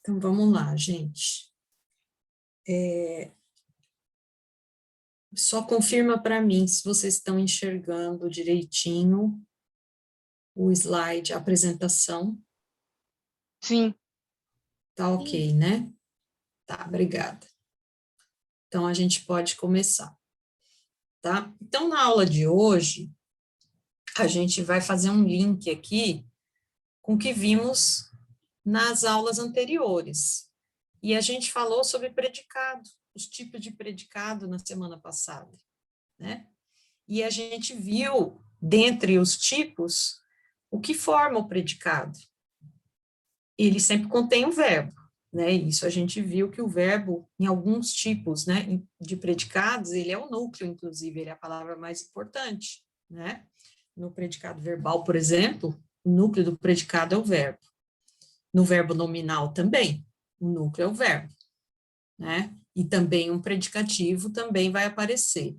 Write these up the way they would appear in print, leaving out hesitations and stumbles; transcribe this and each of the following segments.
Então, vamos lá, gente. Só confirma para mim se vocês estão enxergando direitinho o slide, a apresentação. Sim. Tá ok, né? Tá, obrigada. Então, a gente pode começar, tá? Então, na aula de hoje, a gente vai fazer um link aqui com o que vimos nas aulas anteriores. E a gente falou sobre predicado, os tipos de predicado na semana passada, né? E a gente viu, dentre os tipos, o que forma o predicado. Ele sempre contém o verbo, né? Isso a gente viu que o verbo, em alguns tipos, né, de predicados, ele é o núcleo, inclusive, ele é a palavra mais importante, né? No predicado verbal, por exemplo, o núcleo do predicado é o verbo. No verbo nominal também, o núcleo é o verbo, né? E também um predicativo também vai aparecer.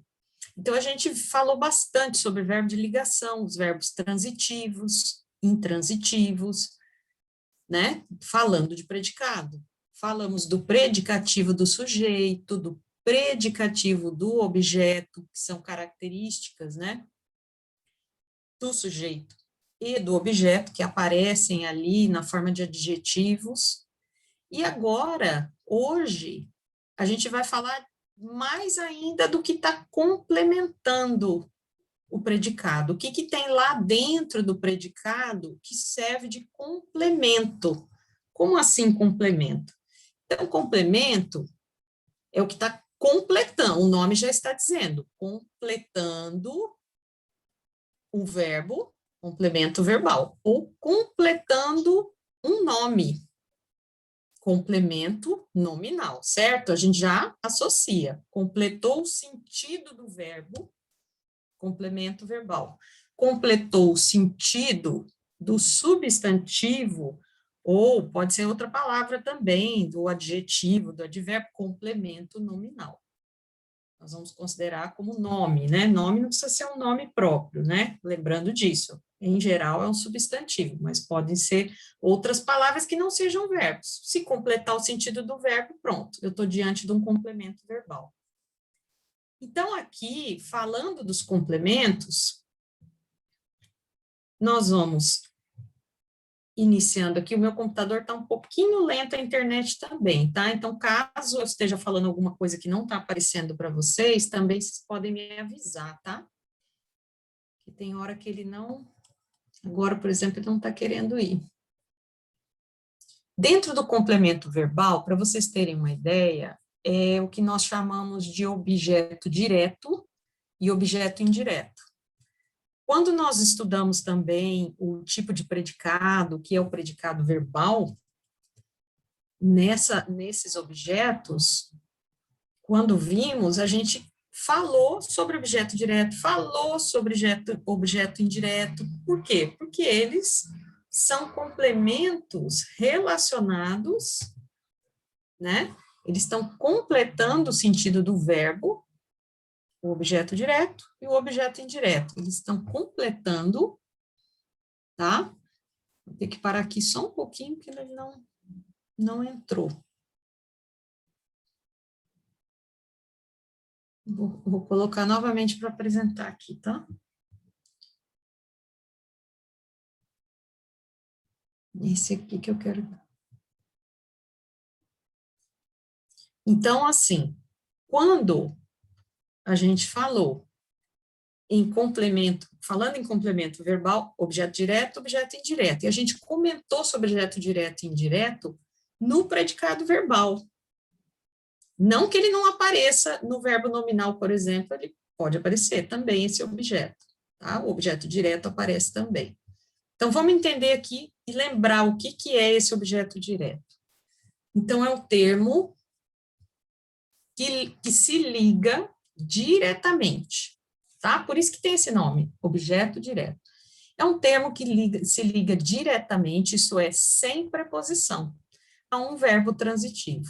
Então, a gente falou bastante sobre verbo de ligação, os verbos transitivos, intransitivos, né? Falando de predicado. Falamos do predicativo do sujeito, do predicativo do objeto, que são características, né? Do sujeito e do objeto, que aparecem ali na forma de adjetivos. E agora, hoje, a gente vai falar mais ainda do que está complementando o predicado. O que, que tem lá dentro do predicado que serve de complemento? Como assim complemento? Então, complemento é o que está completando, o nome já está dizendo, completando o verbo, complemento verbal, ou completando um nome, complemento nominal, certo? A gente já associa, completou o sentido do verbo, complemento verbal. Completou o sentido do substantivo, ou pode ser outra palavra também, do adjetivo, do advérbio, complemento nominal. Nós vamos considerar como nome, né? Nome não precisa ser um nome próprio, né? Lembrando disso. Em geral, é um substantivo, mas podem ser outras palavras que não sejam verbos. Se completar o sentido do verbo, pronto, eu estou diante de um complemento verbal. Então, aqui, falando dos complementos, nós vamos iniciando aqui. O meu computador está um pouquinho lento, a internet também, tá? Então, caso eu esteja falando alguma coisa que não está aparecendo para vocês, também vocês podem me avisar, tá? Que tem hora que ele não... Agora, por exemplo, ele não está querendo ir. Dentro do complemento verbal, para vocês terem uma ideia, é o que nós chamamos de objeto direto e objeto indireto. Quando nós estudamos também o tipo de predicado, que é o predicado verbal, nesses objetos, quando vimos, a gente falou sobre objeto direto, falou sobre objeto indireto. Por quê? Porque eles são complementos relacionados, né? Eles estão completando o sentido do verbo, o objeto direto e o objeto indireto. Eles estão completando, tá? Vou ter que parar aqui só um pouquinho, porque ele não entrou. Vou colocar novamente para apresentar aqui, tá? Esse aqui que eu quero. Então, assim, quando a gente falou em complemento, falando em complemento verbal, objeto direto, objeto indireto, e a gente comentou sobre objeto direto e indireto no predicado verbal. Não que ele não apareça no verbo nominal, por exemplo, ele pode aparecer também esse objeto, tá? O objeto direto aparece também. Então, vamos entender aqui e lembrar o que é esse objeto direto. Então, é o termo que se liga diretamente, tá? Por isso que tem esse nome, objeto direto. É um termo que se liga diretamente, isso é, sem preposição, a um verbo transitivo,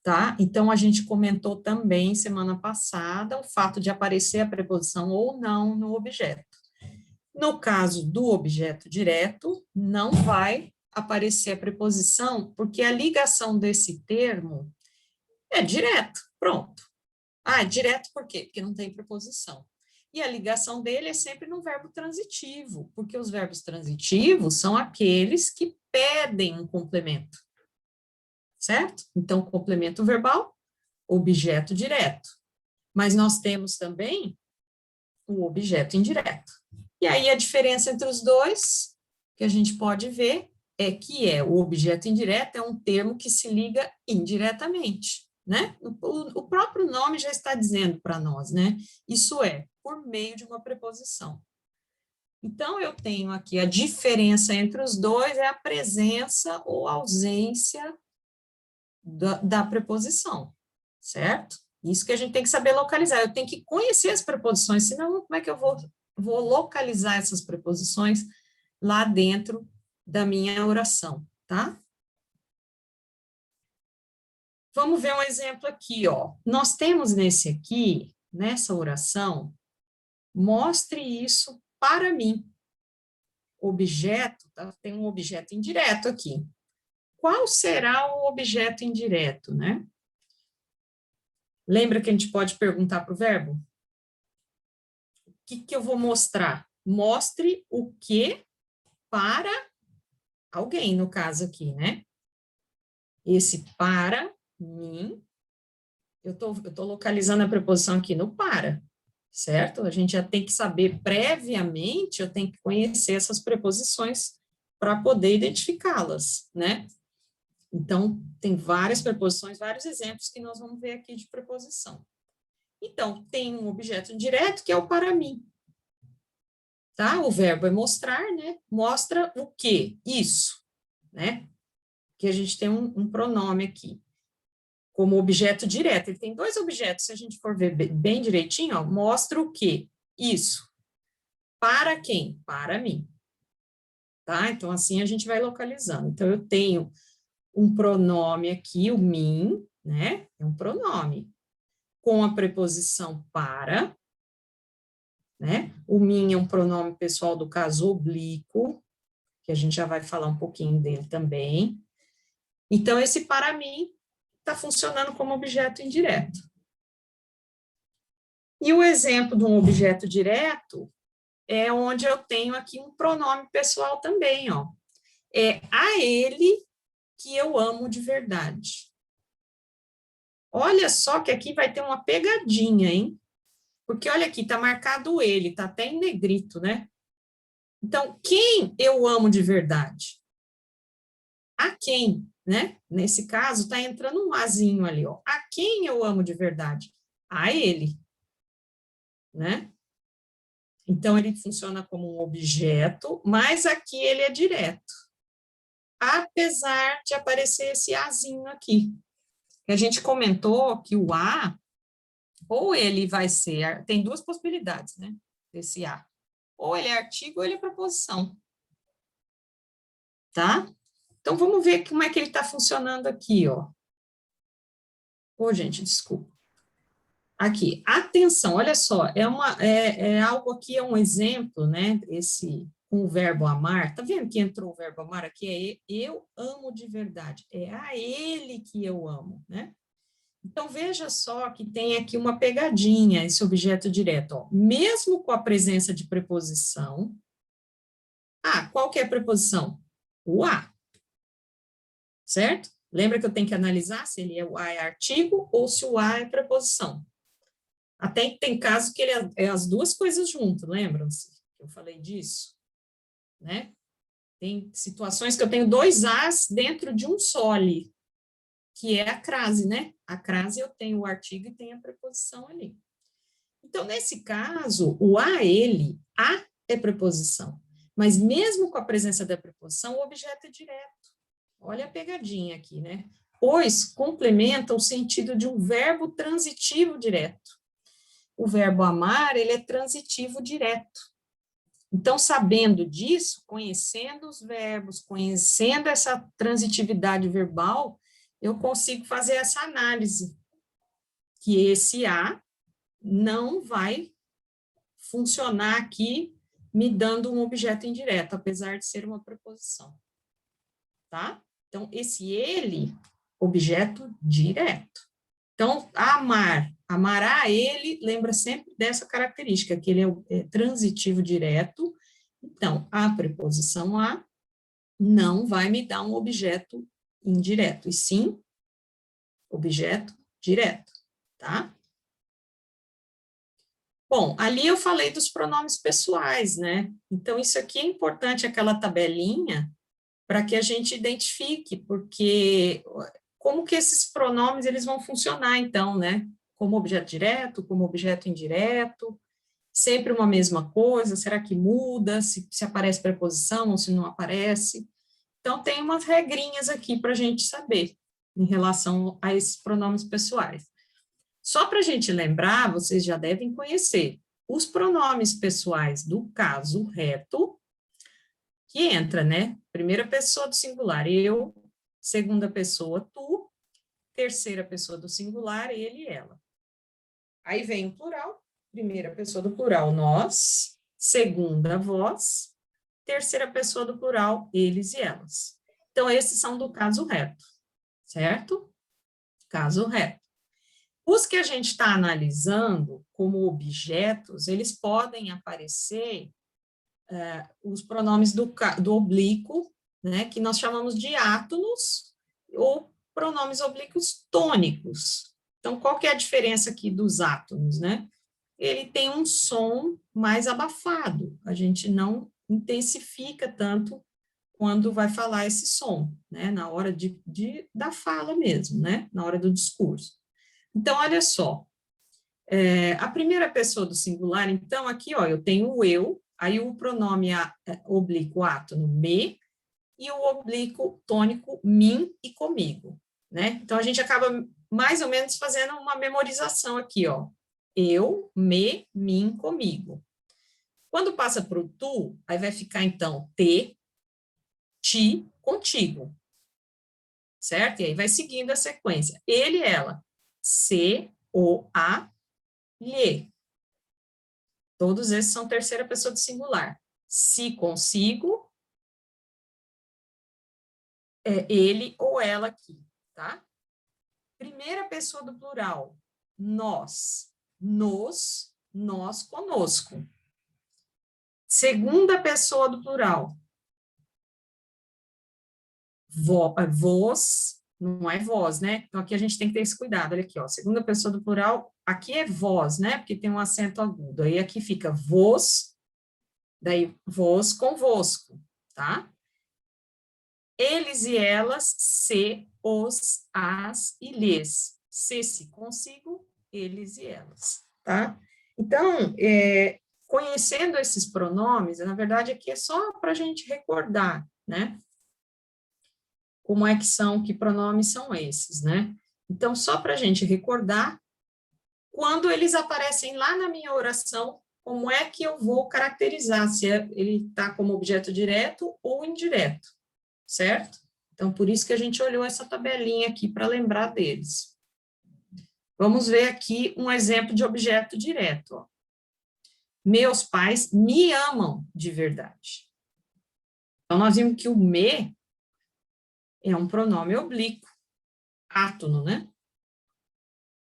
tá? Então, a gente comentou também, semana passada, o fato de aparecer a preposição ou não no objeto. No caso do objeto direto, não vai aparecer a preposição, porque a ligação desse termo é direto, pronto. Ah, é direto por quê? Porque não tem preposição. E a ligação dele é sempre no verbo transitivo, porque os verbos transitivos são aqueles que pedem um complemento, certo? Então, complemento verbal, objeto direto. Mas nós temos também o objeto indireto. E aí a diferença entre os dois, que a gente pode ver, é que o objeto indireto é um termo que se liga indiretamente, né? O próprio nome já está dizendo para nós, né? Isso é, por meio de uma preposição. Então, eu tenho aqui a diferença entre os dois é a presença ou ausência da preposição, certo? Isso que a gente tem que saber localizar. Eu tenho que conhecer as preposições, senão como é que eu vou localizar essas preposições lá dentro da minha oração, tá? Vamos ver um exemplo aqui, ó. Nós temos nessa oração, mostre isso para mim. Objeto, tá? Tem um objeto indireto aqui. Qual será o objeto indireto, né? Lembra que a gente pode perguntar para o verbo? O que eu vou mostrar? Mostre o que para alguém, no caso aqui, né? Esse para mim, eu tô localizando a preposição aqui no para, certo? A gente já tem que saber previamente, eu tenho que conhecer essas preposições para poder identificá-las, né? Então, tem várias preposições, vários exemplos que nós vamos ver aqui de preposição. Então, tem um objeto direto que é o para mim. Tá? O verbo é mostrar, né? Mostra o quê? Isso, né? Que a gente tem um pronome aqui, como objeto direto. Ele tem dois objetos, se a gente for ver bem direitinho, ó, mostra o quê? Isso. Para quem? Para mim. Tá? Então, assim a gente vai localizando. Então, eu tenho um pronome aqui, o mim, né? É um pronome, com a preposição para, né? O mim é um pronome pessoal do caso oblíquo, que a gente já vai falar um pouquinho dele também. Então, esse para mim está funcionando como objeto indireto. E o exemplo de um objeto direto é onde eu tenho aqui um pronome pessoal também, ó. É a ele que eu amo de verdade. Olha só que aqui vai ter uma pegadinha, hein? Porque olha aqui, está marcado ele, está até em negrito, né? Então, quem eu amo de verdade? A quem, né? Nesse caso, está entrando um azinho ali, ó. A quem eu amo de verdade? A ele, né? Então, ele funciona como um objeto, mas aqui ele é direto. Apesar de aparecer esse azinho aqui. A gente comentou que o a, ou ele vai ser, tem duas possibilidades, né? Desse a. Ou ele é artigo ou ele é preposição. Tá? Então, vamos ver como é que ele está funcionando aqui, ó. Ô, gente, desculpa. Aqui, atenção, olha só, é algo aqui, é um exemplo, né, com o verbo amar, tá vendo que entrou o verbo amar aqui? Eu amo de verdade, é a ele que eu amo, né? Então, veja só que tem aqui uma pegadinha, esse objeto direto, ó, mesmo com a presença de preposição, qual que é a preposição? O a, certo? Lembra que eu tenho que analisar se o a é artigo ou se o a é preposição. Até que tem casos que ele é as duas coisas juntas, lembram-se? Eu falei disso, né? Tem situações que eu tenho dois as dentro de um só ali, que é a crase, né? A crase eu tenho o artigo e tenho a preposição ali. Então, nesse caso, o a, ele, a é preposição. Mas mesmo com a presença da preposição, o objeto é direto. Olha a pegadinha aqui, né? Pois complementa o sentido de um verbo transitivo direto. O verbo amar, ele é transitivo direto. Então, sabendo disso, conhecendo os verbos, conhecendo essa transitividade verbal, eu consigo fazer essa análise, que esse a não vai funcionar aqui me dando um objeto indireto, apesar de ser uma preposição. tá? Então, esse ele, objeto direto. Então, amar, amará ele, lembra sempre dessa característica, que ele é transitivo direto. Então, a preposição a não vai me dar um objeto indireto, e sim objeto direto, tá? Bom, ali eu falei dos pronomes pessoais, né? Então, isso aqui é importante, aquela tabelinha, para que a gente identifique, porque como que esses pronomes eles vão funcionar, então, né? Como objeto direto, como objeto indireto, sempre uma mesma coisa, será que muda, se aparece preposição ou se não aparece? Então, tem umas regrinhas aqui para a gente saber em relação a esses pronomes pessoais. Só para a gente lembrar, vocês já devem conhecer os pronomes pessoais do caso reto, que entra, né? Primeira pessoa do singular, eu, segunda pessoa, tu, terceira pessoa do singular, ele e ela. Aí vem o plural, primeira pessoa do plural, nós, segunda, vós, terceira pessoa do plural, eles e elas. Então, esses são do caso reto, certo? Caso reto. Os que a gente está analisando como objetos, eles podem aparecer os pronomes do oblíquo, né, que nós chamamos de átonos, ou pronomes oblíquos tônicos. Então, qual que é a diferença aqui dos átonos, né? Ele tem um som mais abafado, a gente não intensifica tanto quando vai falar esse som, né, na hora da fala mesmo, né, na hora do discurso. Então, olha só, a primeira pessoa do singular, então, aqui, ó, eu tenho o eu, aí o pronome oblíquo átono, me, e o oblíquo tônico, mim e comigo, né? Então, a gente acaba mais ou menos fazendo uma memorização aqui, ó. Eu, me, mim, comigo. Quando passa para o tu, aí vai ficar, então, te, ti, contigo, certo? E aí vai seguindo a sequência. Ele, ela, se, o, a, lhe. Todos esses são terceira pessoa do singular. Se consigo, ele ou ela aqui, tá? Primeira pessoa do plural, nós, nos, nós conosco. Segunda pessoa do plural, vós, não é vós, né? Então, aqui a gente tem que ter esse cuidado, olha aqui, ó, segunda pessoa do plural, aqui é vós, né? Porque tem um acento agudo, aí aqui fica vós, daí vós convosco, tá? Eles e elas, se, os, as e lhes. Se consigo, eles e elas, tá? Então, conhecendo esses pronomes, na verdade, aqui é só para a gente recordar, né? Como é que são, que pronomes são esses, né? Então, só para a gente recordar, quando eles aparecem lá na minha oração, como é que eu vou caracterizar se ele está como objeto direto ou indireto, certo? Então, por isso que a gente olhou essa tabelinha aqui para lembrar deles. Vamos ver aqui um exemplo de objeto direto. Ó. Meus pais me amam de verdade. Então, nós vimos que o me é um pronome oblíquo, átono, né?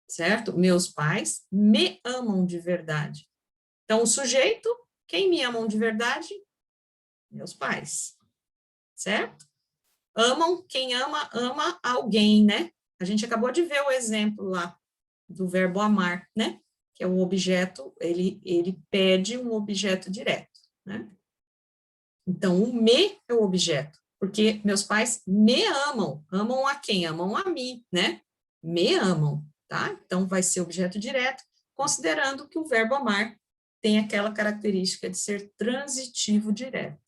Certo? Meus pais me amam de verdade. Então, o sujeito, quem me amam de verdade? Meus pais. Certo? Amam, quem ama, ama alguém, né? A gente acabou de ver o exemplo lá do verbo amar, né? Que é o objeto, ele pede um objeto direto, né? Então, o me é o objeto, porque meus pais me amam. Amam a quem? Amam a mim, né? Me amam, tá? Então, vai ser objeto direto, considerando que o verbo amar tem aquela característica de ser transitivo direto.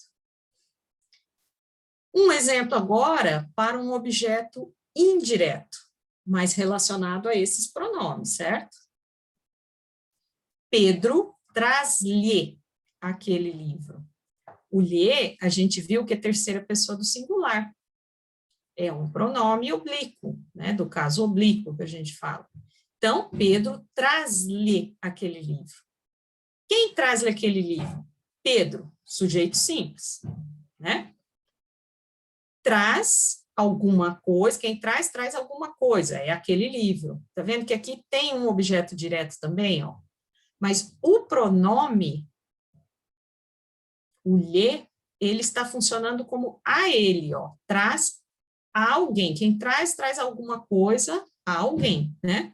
Um exemplo agora para um objeto indireto, mas relacionado a esses pronomes, certo? Pedro traz-lhe aquele livro. O lhe, a gente viu que é terceira pessoa do singular. É um pronome oblíquo, né? Do caso oblíquo que a gente fala. Então, Pedro traz-lhe aquele livro. Quem traz-lhe aquele livro? Pedro, sujeito simples, né? traz alguma coisa, quem traz alguma coisa, é aquele livro. Tá vendo que aqui tem um objeto direto também, ó. Mas o pronome, o lhe, ele está funcionando como a ele, ó. Traz a alguém. Quem traz alguma coisa a alguém, né?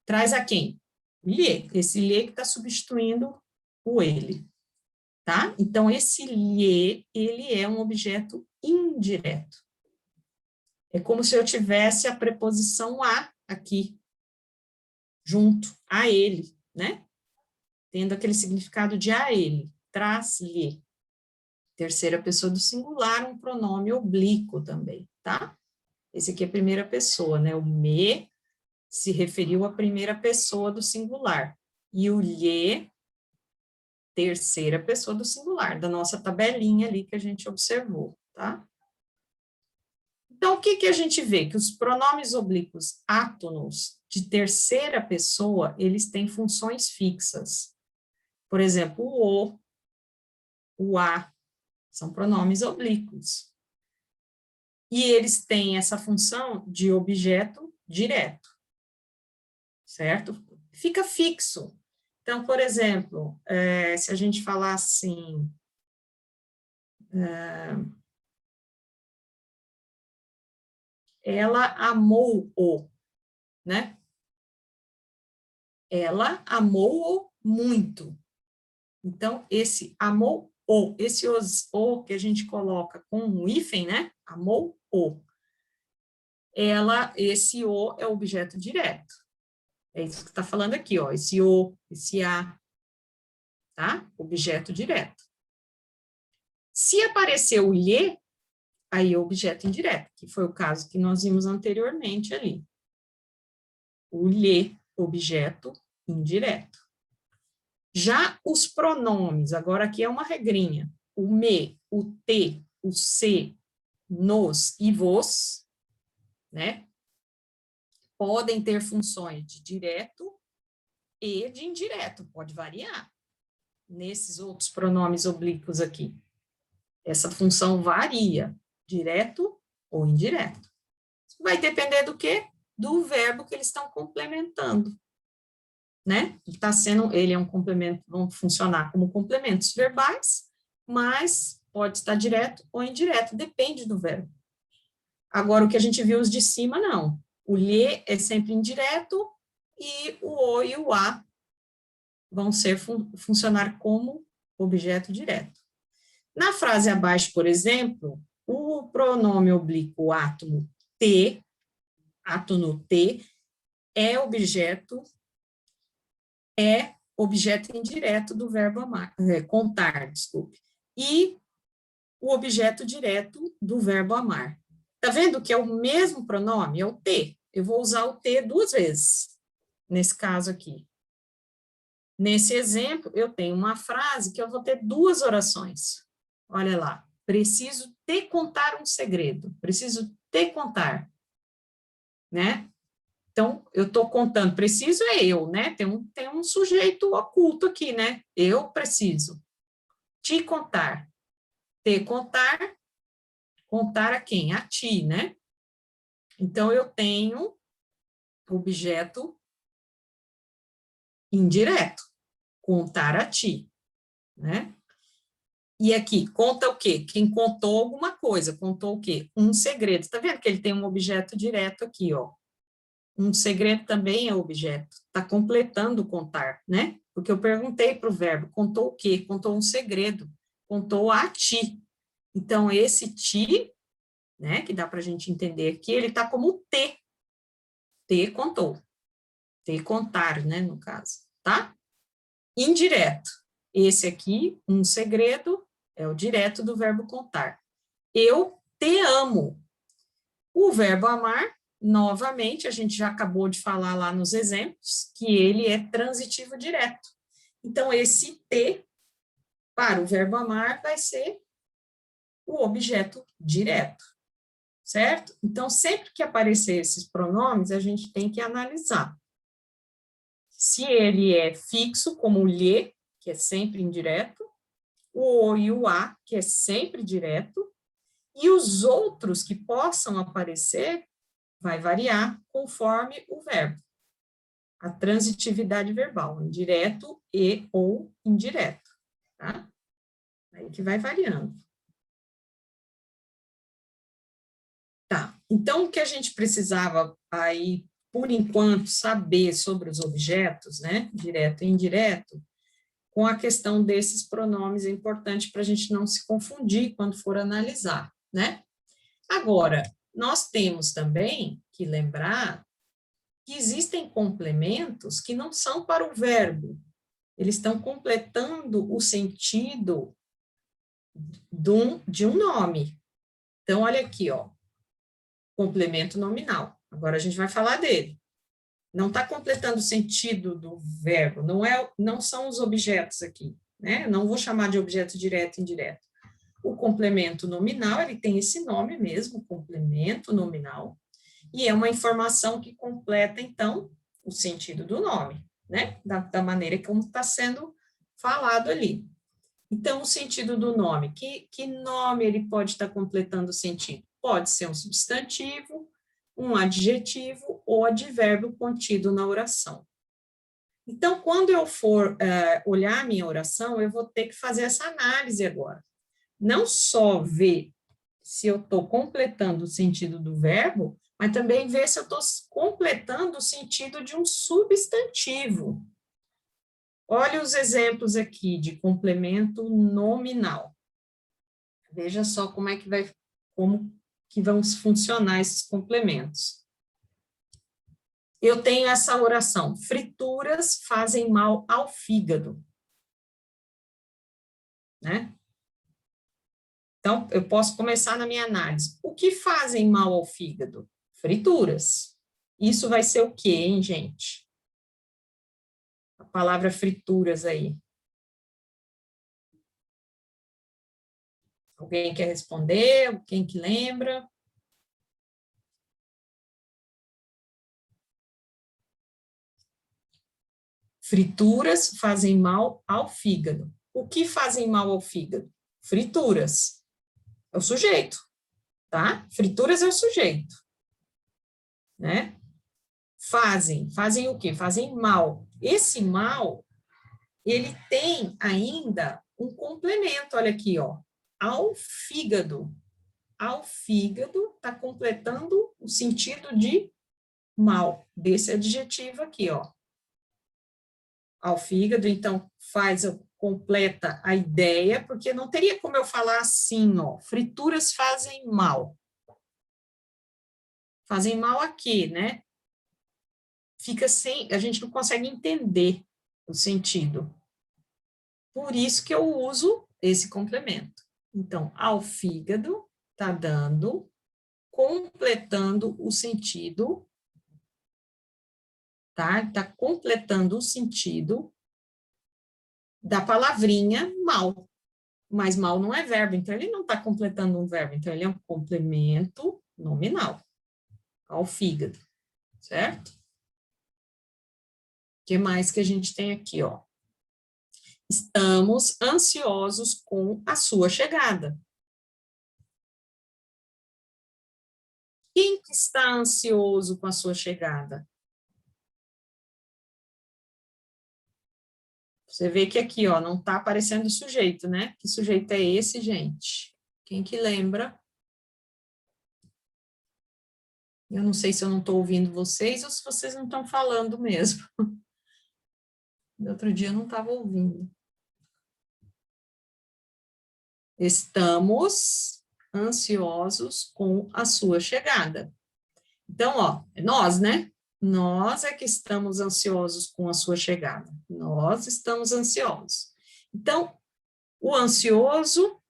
Traz a quem? Lhe. Esse lhe que está substituindo o ele, tá? Então, esse lhe, ele é um objeto indireto. É como se eu tivesse a preposição a aqui, junto, a ele, né? Tendo aquele significado de a ele, traz-lhe. Terceira pessoa do singular, um pronome oblíquo também, tá? Esse aqui é a primeira pessoa, né? O me se referiu à primeira pessoa do singular. E o lhe, terceira pessoa do singular, da nossa tabelinha ali que a gente observou, tá? Então, o que que a gente vê? Que os pronomes oblíquos átonos de terceira pessoa, eles têm funções fixas. Por exemplo, o a, são pronomes oblíquos. E eles têm essa função de objeto direto, certo? Fica fixo. Então, por exemplo, se a gente falar assim, ela amou-o, né? Ela amou-o muito. Então, esse amou-o, esse o que a gente coloca com um hífen, né? Amou-o. Esse o é o objeto direto. É isso que está falando aqui, ó. Esse o, esse a, tá? Objeto direto. Se aparecer o lhe, aí é objeto indireto, que foi o caso que nós vimos anteriormente ali. O lhe, objeto indireto. Já os pronomes, agora aqui é uma regrinha. O me, o te, o se, nos e vos, né? Podem ter funções de direto e de indireto, pode variar. Nesses outros pronomes oblíquos aqui. Essa função varia, direto ou indireto. Vai depender do quê? Do verbo que eles estão complementando, né? Ele é um complemento, vão funcionar como complementos verbais, mas pode estar direto ou indireto, depende do verbo. Agora, o que a gente viu os de cima, não. O lhe é sempre indireto e o o e o a vão funcionar como objeto direto. Na frase abaixo, por exemplo, o pronome oblíquo átono T, átono T, é objeto indireto do verbo amar, contar, desculpe. E o objeto direto do verbo amar. Tá vendo que é o mesmo pronome? É o T. Eu vou usar o T duas vezes, nesse caso aqui. Nesse exemplo, eu tenho uma frase que eu vou ter duas orações. Olha lá. Preciso te contar um segredo. Preciso te contar. Né? Então, eu estou contando. Preciso é eu, né? Tem um sujeito oculto aqui, né? Eu preciso. Te contar. Te contar. Contar a quem? A ti, né? Então, eu tenho objeto indireto. Contar a ti, né? E aqui, conta o quê? Quem contou alguma coisa, contou o quê? Um segredo. Tá vendo que ele tem um objeto direto aqui, ó. Um segredo também é objeto. Tá completando o contar, né? Porque eu perguntei para o verbo, contou o quê? Contou um segredo. Contou a ti. Então, esse ti, né, que dá para a gente entender aqui, ele tá como te. Te contou. Te contar, né, no caso, tá? Indireto. Esse aqui, um segredo, é o direto do verbo contar. Eu te amo. O verbo amar, novamente, a gente já acabou de falar lá nos exemplos, que ele é transitivo direto. Então, esse te, para o verbo amar, vai ser o objeto direto, certo? Então, sempre que aparecer esses pronomes, a gente tem que analisar. Se ele é fixo, como o lhe, que é sempre indireto, o e o a, que é sempre direto, E os outros que possam aparecer vai variar conforme o verbo. A transitividade verbal, indireto e ou indireto, tá? Aí que vai variando. Tá, então o que a gente precisava aí, por enquanto, saber sobre os objetos, né, direto e indireto, com a questão desses pronomes é importante para a gente não se confundir quando for analisar, né? Agora, nós temos também que lembrar que existem complementos que não são para o verbo, eles estão completando o sentido de um nome. Então, olha aqui, ó, complemento nominal. Agora a gente vai falar dele. Não está completando o sentido do verbo, não são os objetos aqui, né? Não vou chamar de objeto direto e indireto. O complemento nominal, ele tem esse nome mesmo, complemento nominal, e é uma informação que completa, então, o sentido do nome, né? Da maneira como está sendo falado ali. Então, o sentido do nome, que nome ele pode estar completando o sentido? Pode ser um substantivo, um adjetivo ou advérbio contido na oração. Então, quando eu for olhar a minha oração, eu vou ter que fazer essa análise agora. Não só ver se eu estou completando o sentido do verbo, mas também ver se eu estou completando o sentido de um substantivo. Olha os exemplos aqui de complemento nominal. Veja só como que vão funcionar esses complementos. Eu tenho essa oração: frituras fazem mal ao fígado, né? Então, eu posso começar na minha análise. O que fazem mal ao fígado? Frituras. Isso vai ser o quê, hein, gente? A palavra frituras aí. Alguém quer responder? Quem que lembra? Frituras fazem mal ao fígado. O que fazem mal ao fígado? Frituras. É o sujeito, tá? Frituras é o sujeito, né? Fazem o quê? Fazem mal. Esse mal, ele tem ainda um complemento, olha aqui, ó, ao fígado. Ao fígado está completando o sentido de mal, desse adjetivo aqui, ó. Ao fígado, então completa a ideia, porque não teria como eu falar assim, ó, frituras fazem mal. Fazem mal aqui, né? Fica sem, a gente não consegue entender o sentido. Por isso que eu uso esse complemento. Então, ao fígado está dando, completando o sentido, tá? Está completando o sentido da palavrinha mal. Mas mal não é verbo, então ele não está completando um verbo, então ele é um complemento nominal ao fígado, certo? O que mais que a gente tem aqui, ó? Estamos ansiosos com a sua chegada. Quem que está ansioso com a sua chegada? Você vê que aqui, ó, não está aparecendo o sujeito, né? Que sujeito é esse, gente? Quem que lembra? Eu não sei se eu não estou ouvindo vocês ou se vocês não estão falando mesmo. No outro dia eu não estava ouvindo. Estamos ansiosos com a sua chegada. Então, ó, é nós, né? Nós é que estamos ansiosos com a sua chegada. Nós estamos ansiosos. Então, o ansioso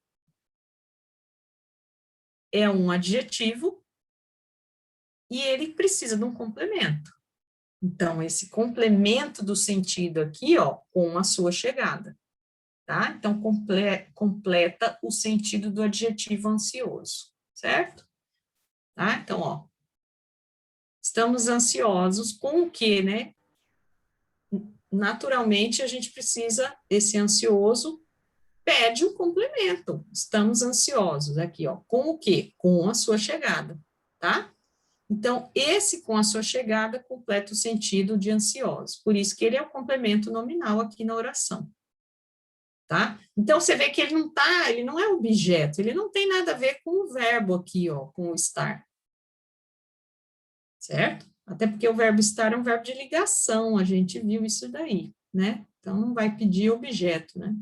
é um adjetivo e ele precisa de um complemento. Então, esse complemento do sentido aqui, ó, com a sua chegada, tá? Então, completa o sentido do adjetivo ansioso, certo? Tá? Então, ó, estamos ansiosos com o quê, né? Naturalmente, a gente precisa, esse ansioso pede um complemento. Estamos ansiosos aqui, ó. Com o quê? Com a sua chegada, tá? Então, esse com a sua chegada completa o sentido de ansiosos. Por isso que ele é o complemento nominal aqui na oração. Tá? Então, você vê que ele não é objeto, ele não tem nada a ver com o verbo aqui, ó, com o estar. Certo? Até porque o verbo estar é um verbo de ligação, a gente viu isso daí, né? Então, não vai pedir objeto, né?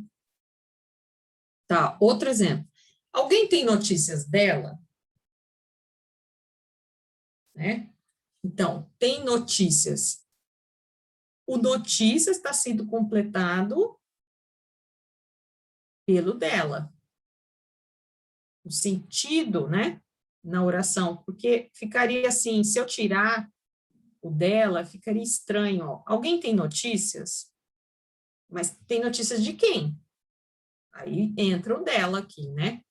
Tá, outro exemplo. Alguém tem notícias dela? Né? Então, tem notícias. O notícias está sendo completado pelo dela. O sentido, né? Na oração, porque ficaria assim, se eu tirar o dela, ficaria estranho. Ó. Alguém tem notícias? Mas tem notícias de quem? Aí entra o dela aqui, né?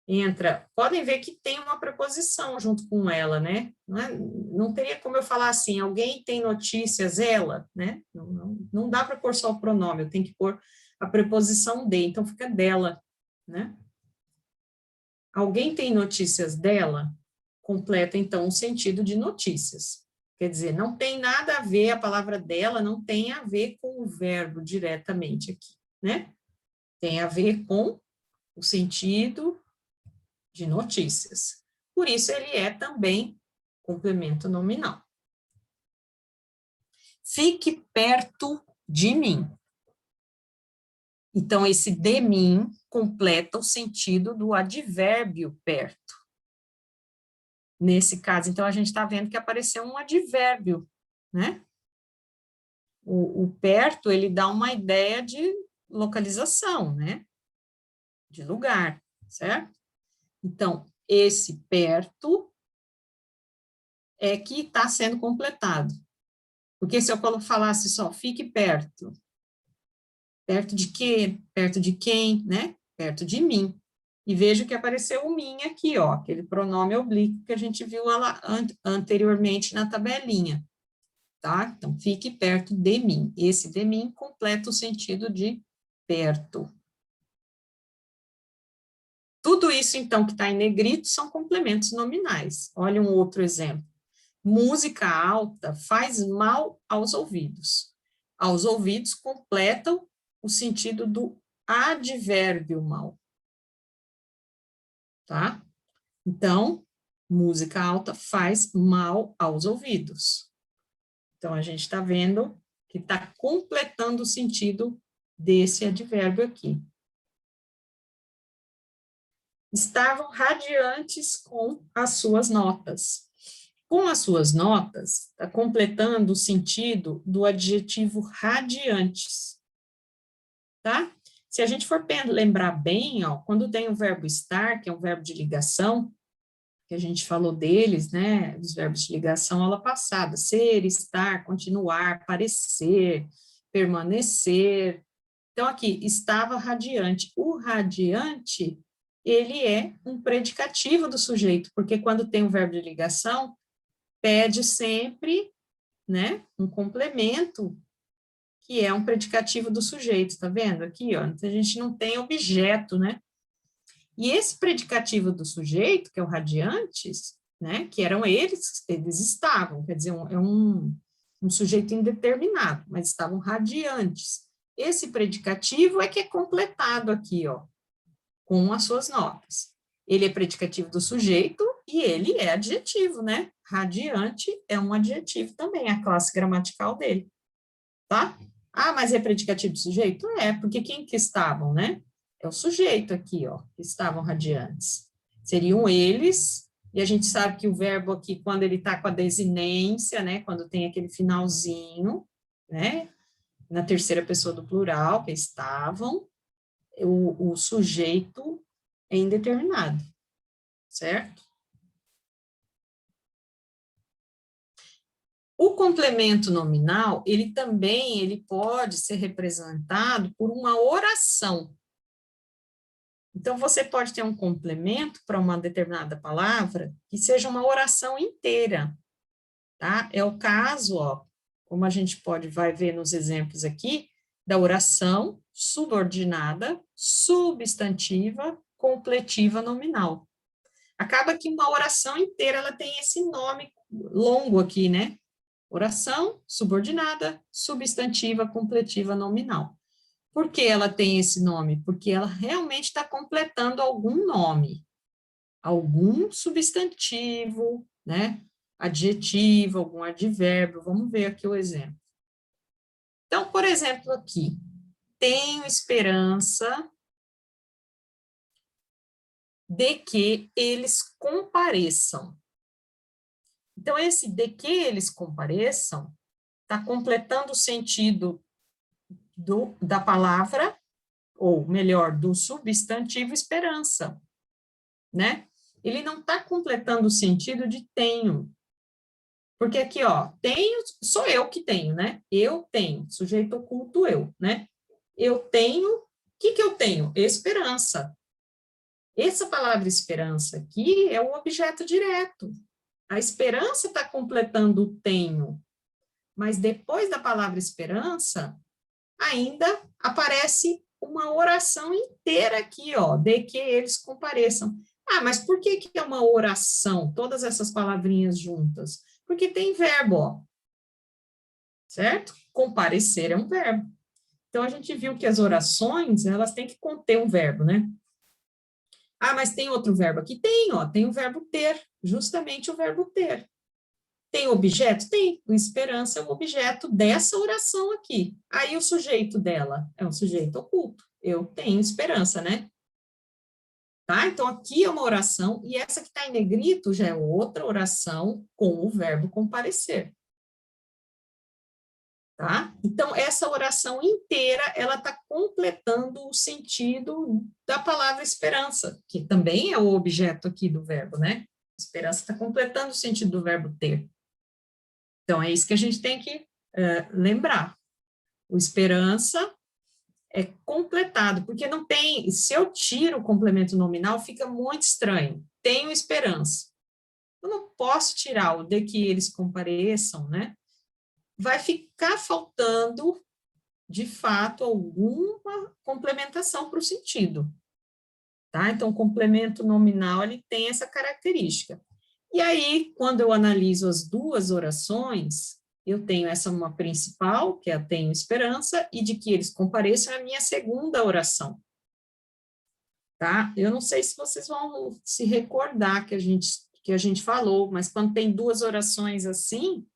Entra, podem ver que tem uma preposição junto com ela, né? Não teria como eu falar assim, alguém tem notícias, ela, né? Não dá para pôr só o pronome, eu tenho que pôr a preposição de, então fica dela, né? Alguém tem notícias dela? Completa, então, o sentido de notícias. Quer dizer, não tem nada a ver, a palavra dela não tem a ver com o verbo diretamente aqui, né? Tem a ver com o sentido de notícias. Por isso, ele é também complemento nominal. Fique perto de mim. Então, esse de mim completa o sentido do advérbio perto. Nesse caso, então, a gente está vendo que apareceu um advérbio, né? O perto, ele dá uma ideia de localização, né? De lugar, certo? Então, esse perto é que está sendo completado. Porque se eu falasse só, fique perto. Perto de quê? Perto de quem, né? Perto de mim. E vejo que apareceu o mim aqui, ó, aquele pronome oblíquo que a gente viu lá anteriormente na tabelinha, tá? Então, fique perto de mim. Esse de mim completa o sentido de perto. Tudo isso, então, que está em negrito são complementos nominais. Olha um outro exemplo. Música alta faz mal aos ouvidos. Aos ouvidos completam o sentido do advérbio mal. Tá? Então, música alta faz mal aos ouvidos. Então, a gente está vendo que está completando o sentido desse advérbio aqui. Estavam radiantes com as suas notas. Com as suas notas, está completando o sentido do adjetivo radiantes. Tá? Se a gente for lembrar bem, ó, quando tem o verbo estar, que é um verbo de ligação, que a gente falou deles, né, dos verbos de ligação, aula passada, ser, estar, continuar, parecer, permanecer. Então, aqui, estava radiante. O radiante, ele é um predicativo do sujeito, porque quando tem um verbo de ligação, pede sempre, né, um complemento, que é um predicativo do sujeito, tá vendo? Aqui, ó, a gente não tem objeto, né? E esse predicativo do sujeito, que é o radiantes, né, que eram eles estavam, quer dizer, um sujeito indeterminado, mas estavam radiantes. Esse predicativo é que é completado aqui, ó, com as suas notas. Ele é predicativo do sujeito e ele é adjetivo, né? Radiante é um adjetivo também, a classe gramatical dele, tá? Ah, mas é predicativo do sujeito? É, porque quem que estavam, né? É o sujeito aqui, ó, que estavam radiantes. Seriam eles, e a gente sabe que o verbo aqui, quando ele está com a desinência, né, quando tem aquele finalzinho, né, na terceira pessoa do plural, que estavam, o sujeito é indeterminado, certo? O complemento nominal, ele pode ser representado por uma oração. Então, você pode ter um complemento para uma determinada palavra que seja uma oração inteira, tá? É o caso, ó, como a gente vai ver nos exemplos aqui, da oração subordinada, substantiva, completiva, nominal. Acaba que uma oração inteira ela tem esse nome longo aqui, né? Oração, subordinada, substantiva, completiva, nominal. Por que ela tem esse nome? Porque ela realmente está completando algum nome, algum substantivo, né? Adjetivo, algum advérbio. Vamos ver aqui o exemplo. Então, por exemplo, aqui, tenho esperança de que eles compareçam. Então, esse de que eles compareçam está completando o sentido da palavra, ou melhor, do substantivo esperança, né? Ele não está completando o sentido de tenho. Porque aqui, ó, tenho, sou eu que tenho, né? Eu tenho, sujeito oculto eu, né? Eu tenho, o que eu tenho? Esperança. Essa palavra esperança aqui é o objeto direto. A esperança está completando o tenho, mas depois da palavra esperança, ainda aparece uma oração inteira aqui, ó, de que eles compareçam. Ah, mas por que é uma oração? Todas essas palavrinhas juntas? Porque tem verbo, ó, certo? Comparecer é um verbo. Então, a gente viu que as orações, elas têm que conter um verbo, né? Ah, mas tem outro verbo aqui? Tem, ó, tem o verbo ter, justamente o verbo ter. Tem objeto? Tem. O esperança é o objeto dessa oração aqui. Aí o sujeito dela é um sujeito oculto. Eu tenho esperança, né? Tá? Então, aqui é uma oração, e essa que está em negrito já é outra oração com o verbo comparecer. Tá? Então, essa oração inteira, ela está completando o sentido da palavra esperança, que também é o objeto aqui do verbo, né? Esperança está completando o sentido do verbo ter. Então, é isso que a gente tem que lembrar. O esperança é completado, porque não tem, se eu tiro o complemento nominal, fica muito estranho. Tenho esperança. Eu não posso tirar o de que eles compareçam, né? Vai ficar faltando, de fato, alguma complementação para o sentido. Tá? Então, o complemento nominal, ele tem essa característica. E aí, quando eu analiso as duas orações, eu tenho essa uma principal, que é a tenho esperança, e de que eles compareçam é a minha segunda oração. Tá? Eu não sei se vocês vão se recordar que a gente falou, mas quando tem duas orações assim,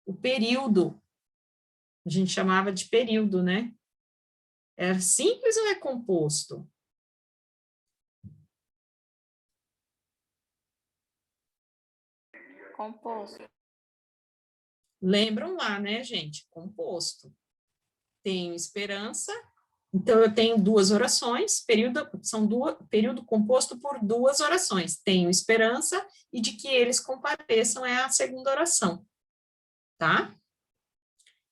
o período, a gente chamava de período, né? É simples ou é composto? Composto. Lembram lá, né, gente? Composto. Tenho esperança. Então, eu tenho duas orações, período composto por duas orações. Tenho esperança e de que eles compareçam é a segunda oração, tá?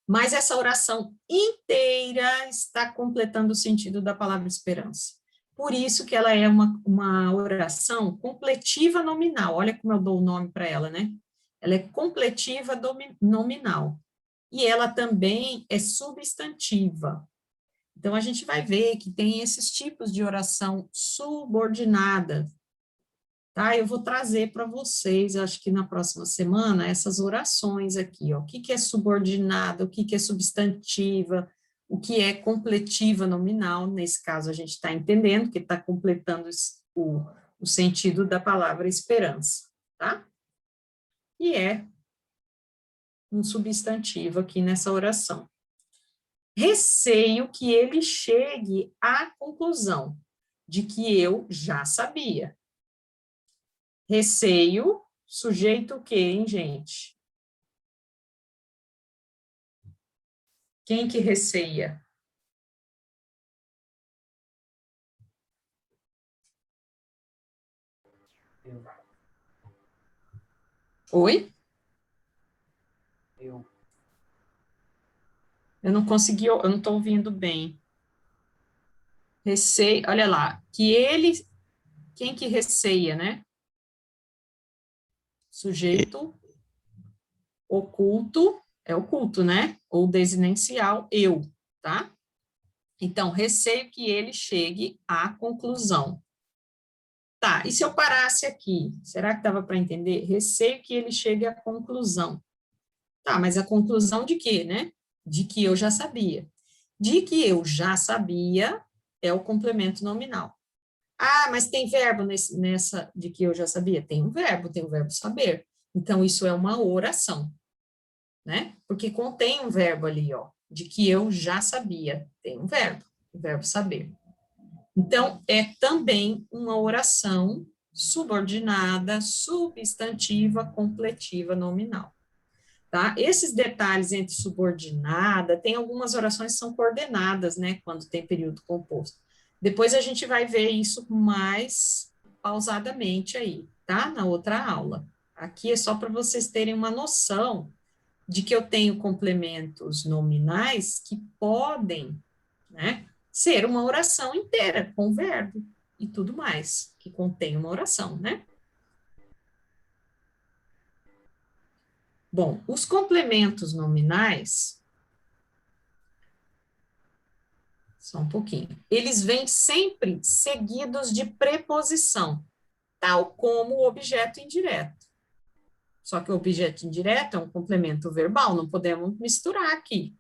Mas essa oração inteira está completando o sentido da palavra esperança. Por isso que ela é uma oração completiva nominal. Olha como eu dou o nome para ela, né? Ela é completiva nominal. E ela também é substantiva. Então, a gente vai ver que tem esses tipos de oração subordinada, tá? Eu vou trazer para vocês, acho que na próxima semana, essas orações aqui, ó. O que é subordinada, o que é substantiva, o que é completiva nominal, nesse caso a gente está entendendo que está completando o sentido da palavra esperança, tá? E é um substantivo aqui nessa oração. Receio que ele chegue à conclusão de que eu já sabia. Receio, sujeito o quê, hein, gente? Quem que receia? Oi? Eu não consegui, eu não estou ouvindo bem. Receio, olha lá, que ele, quem que receia, né? Sujeito oculto, é oculto, né? Ou desinencial, eu, tá? Então, receio que ele chegue à conclusão. Tá, e se eu parasse aqui? Será que dava para entender? Receio que ele chegue à conclusão. Tá, mas a conclusão de quê, né? De que eu já sabia. De que eu já sabia é o complemento nominal. Ah, mas tem verbo nessa de que eu já sabia? Tem um verbo saber. Então, isso é uma oração, né? Porque contém um verbo ali, ó, de que eu já sabia. Tem um verbo, o verbo saber. Então, é também uma oração subordinada, substantiva, completiva, nominal. Tá? Esses detalhes entre subordinada, tem algumas orações que são coordenadas, né, quando tem período composto. Depois a gente vai ver isso mais pausadamente aí, tá? Na outra aula. Aqui é só para vocês terem uma noção de que eu tenho complementos nominais que podem, né, ser uma oração inteira, com verbo e tudo mais, que contém uma oração, né? Bom, os complementos nominais, só um pouquinho, eles vêm sempre seguidos de preposição, tal como o objeto indireto. Só que o objeto indireto é um complemento verbal, não podemos misturar aqui.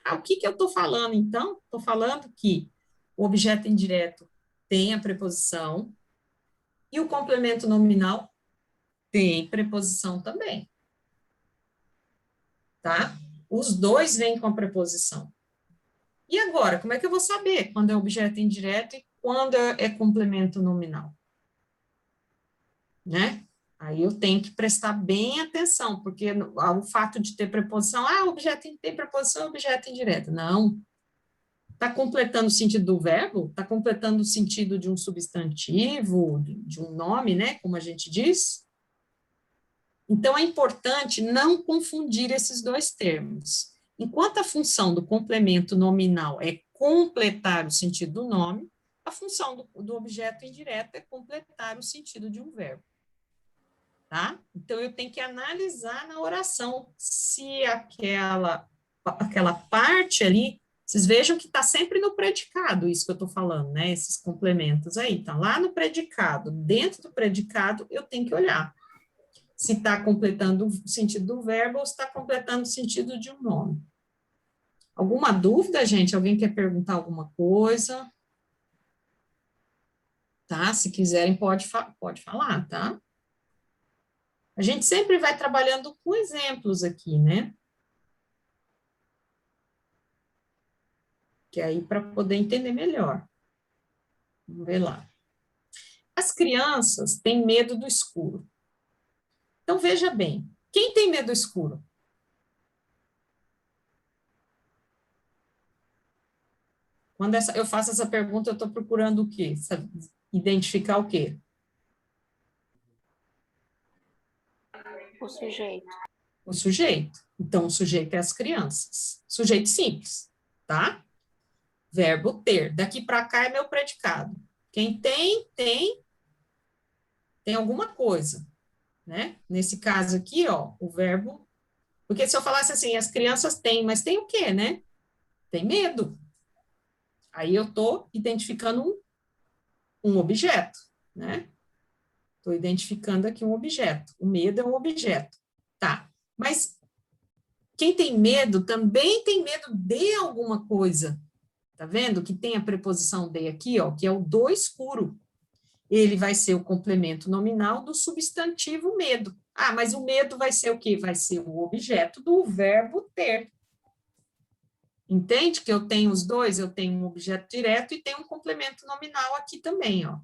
Ah, o que que eu estou falando, então? Estou falando que o objeto indireto tem a preposição e o complemento nominal tem preposição também, tá? Os dois vêm com a preposição. E agora, como é que eu vou saber quando é objeto indireto e quando é complemento nominal? Né? Aí eu tenho que prestar bem atenção, porque o fato de ter preposição, o objeto tem preposição é objeto indireto. Não. Está completando o sentido do verbo? Está completando o sentido de um substantivo, de um nome, né? Como a gente diz. Então, é importante não confundir esses dois termos. Enquanto a função do complemento nominal é completar o sentido do nome, a função do objeto indireto é completar o sentido de um verbo. Tá? Então, eu tenho que analisar na oração se aquela parte ali, vocês vejam que está sempre no predicado, isso que eu estou falando, né? Esses complementos aí, tá lá no predicado. Dentro do predicado, eu tenho que olhar se está completando o sentido do verbo ou se está completando o sentido de um nome. Alguma dúvida, gente? Alguém quer perguntar alguma coisa? Tá? Se quiserem, pode falar, tá? A gente sempre vai trabalhando com exemplos aqui, né? Que aí para poder entender melhor. Vamos ver lá. As crianças têm medo do escuro. Então, veja bem, quem tem medo do escuro? Quando eu faço essa pergunta, eu estou procurando o quê? Identificar o quê? O sujeito. O sujeito. Então, o sujeito é as crianças. Sujeito simples, tá? Verbo ter. Daqui para cá é meu predicado. Quem tem alguma coisa, né? Nesse caso aqui, ó, o verbo. Porque se eu falasse assim, as crianças têm, mas tem o quê, né? Tem medo. Aí eu estou identificando um objeto, né? Estou identificando aqui um objeto. O medo é um objeto. Tá. Mas quem tem medo também tem medo de alguma coisa. Tá vendo? Que tem a preposição de aqui, ó, que é o do escuro. Ele vai ser o complemento nominal do substantivo medo. Ah, mas o medo vai ser o quê? Vai ser o objeto do verbo ter. Entende que eu tenho os dois? Eu tenho um objeto direto e tenho um complemento nominal aqui também, ó,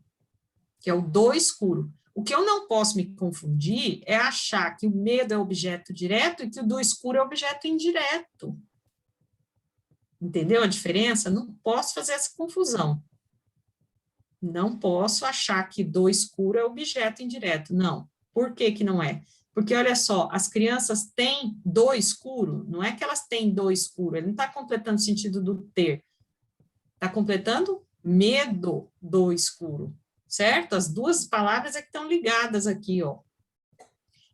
que é o do escuro. O que eu não posso me confundir é achar que o medo é objeto direto e que o do escuro é objeto indireto. Entendeu a diferença? Não posso fazer essa confusão. Não posso achar que do escuro é objeto indireto. Não. Por que que não é? Porque, olha só, as crianças têm do escuro, não é que elas têm do escuro, ele não está completando o sentido do ter, está completando medo do escuro, certo? As duas palavras é que estão ligadas aqui, ó.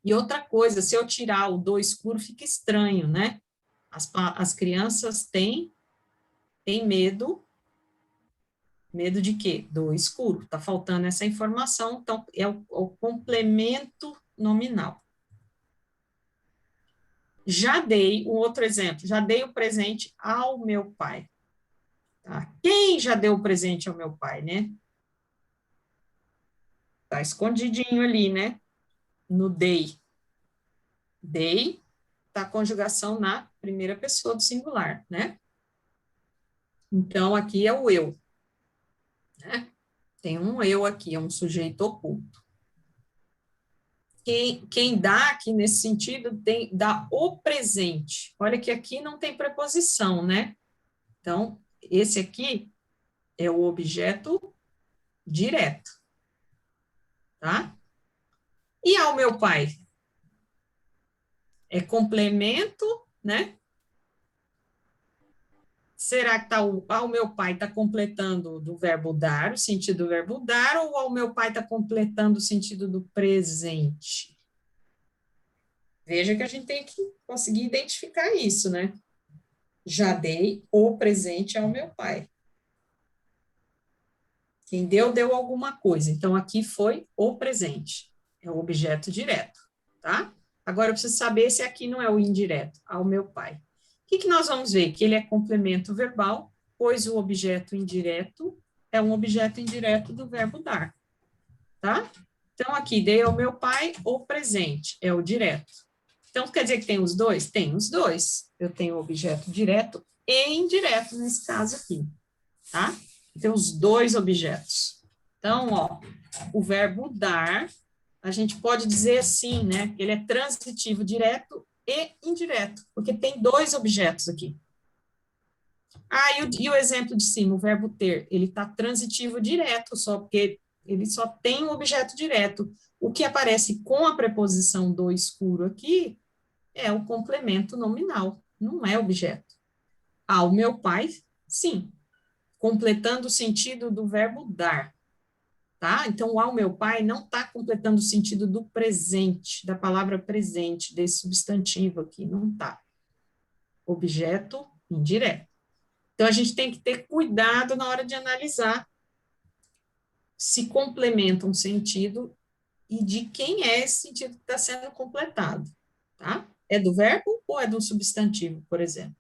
E outra coisa, se eu tirar o do escuro, fica estranho, né? As crianças têm tem medo. Medo de quê? Do escuro. Está faltando essa informação, então é o complemento nominal. Já dei um outro exemplo, já dei o presente ao meu pai. Tá? Quem já deu o presente ao meu pai, né? Tá escondidinho ali, né? No dei. Dei, tá a conjugação na primeira pessoa do singular, né? Então, aqui é o eu, né? Tem um eu aqui, é um sujeito oculto. Quem dá aqui nesse sentido dá o presente. Olha que aqui não tem preposição, né? Então, esse aqui é o objeto direto, tá? E ao meu pai? É complemento, né? Será que ao meu pai está completando do verbo dar, o sentido do verbo dar, ou ao meu pai está completando o sentido do presente? Veja que a gente tem que conseguir identificar isso, né? Já dei o presente ao meu pai. Quem deu, deu alguma coisa. Então, aqui foi o presente. É o objeto direto, tá? Agora, eu preciso saber se aqui não é o indireto, ao meu pai. O que nós vamos ver? Que ele é complemento verbal, pois o objeto indireto é um objeto indireto do verbo dar, tá? Então, aqui, dei ao meu pai o presente, é o direto. Então, quer dizer que tem os dois? Tem os dois. Eu tenho o objeto direto e indireto, nesse caso aqui, tá? Tem os dois objetos. Então, ó, o verbo dar, a gente pode dizer assim, né? Ele é transitivo direto e indireto, porque tem dois objetos aqui. Ah, e o exemplo de cima, o verbo ter, ele está transitivo direto só, porque ele só tem um objeto direto. O que aparece com a preposição do escuro aqui é o complemento nominal, não é objeto. Ao meu pai, sim, completando o sentido do verbo dar, tá? Então, o ao meu pai não está completando o sentido do presente, da palavra presente, desse substantivo aqui, não está. Objeto indireto. Então, a gente tem que ter cuidado na hora de analisar se complementa um sentido e de quem é esse sentido que está sendo completado, tá? É do verbo ou é do substantivo, por exemplo?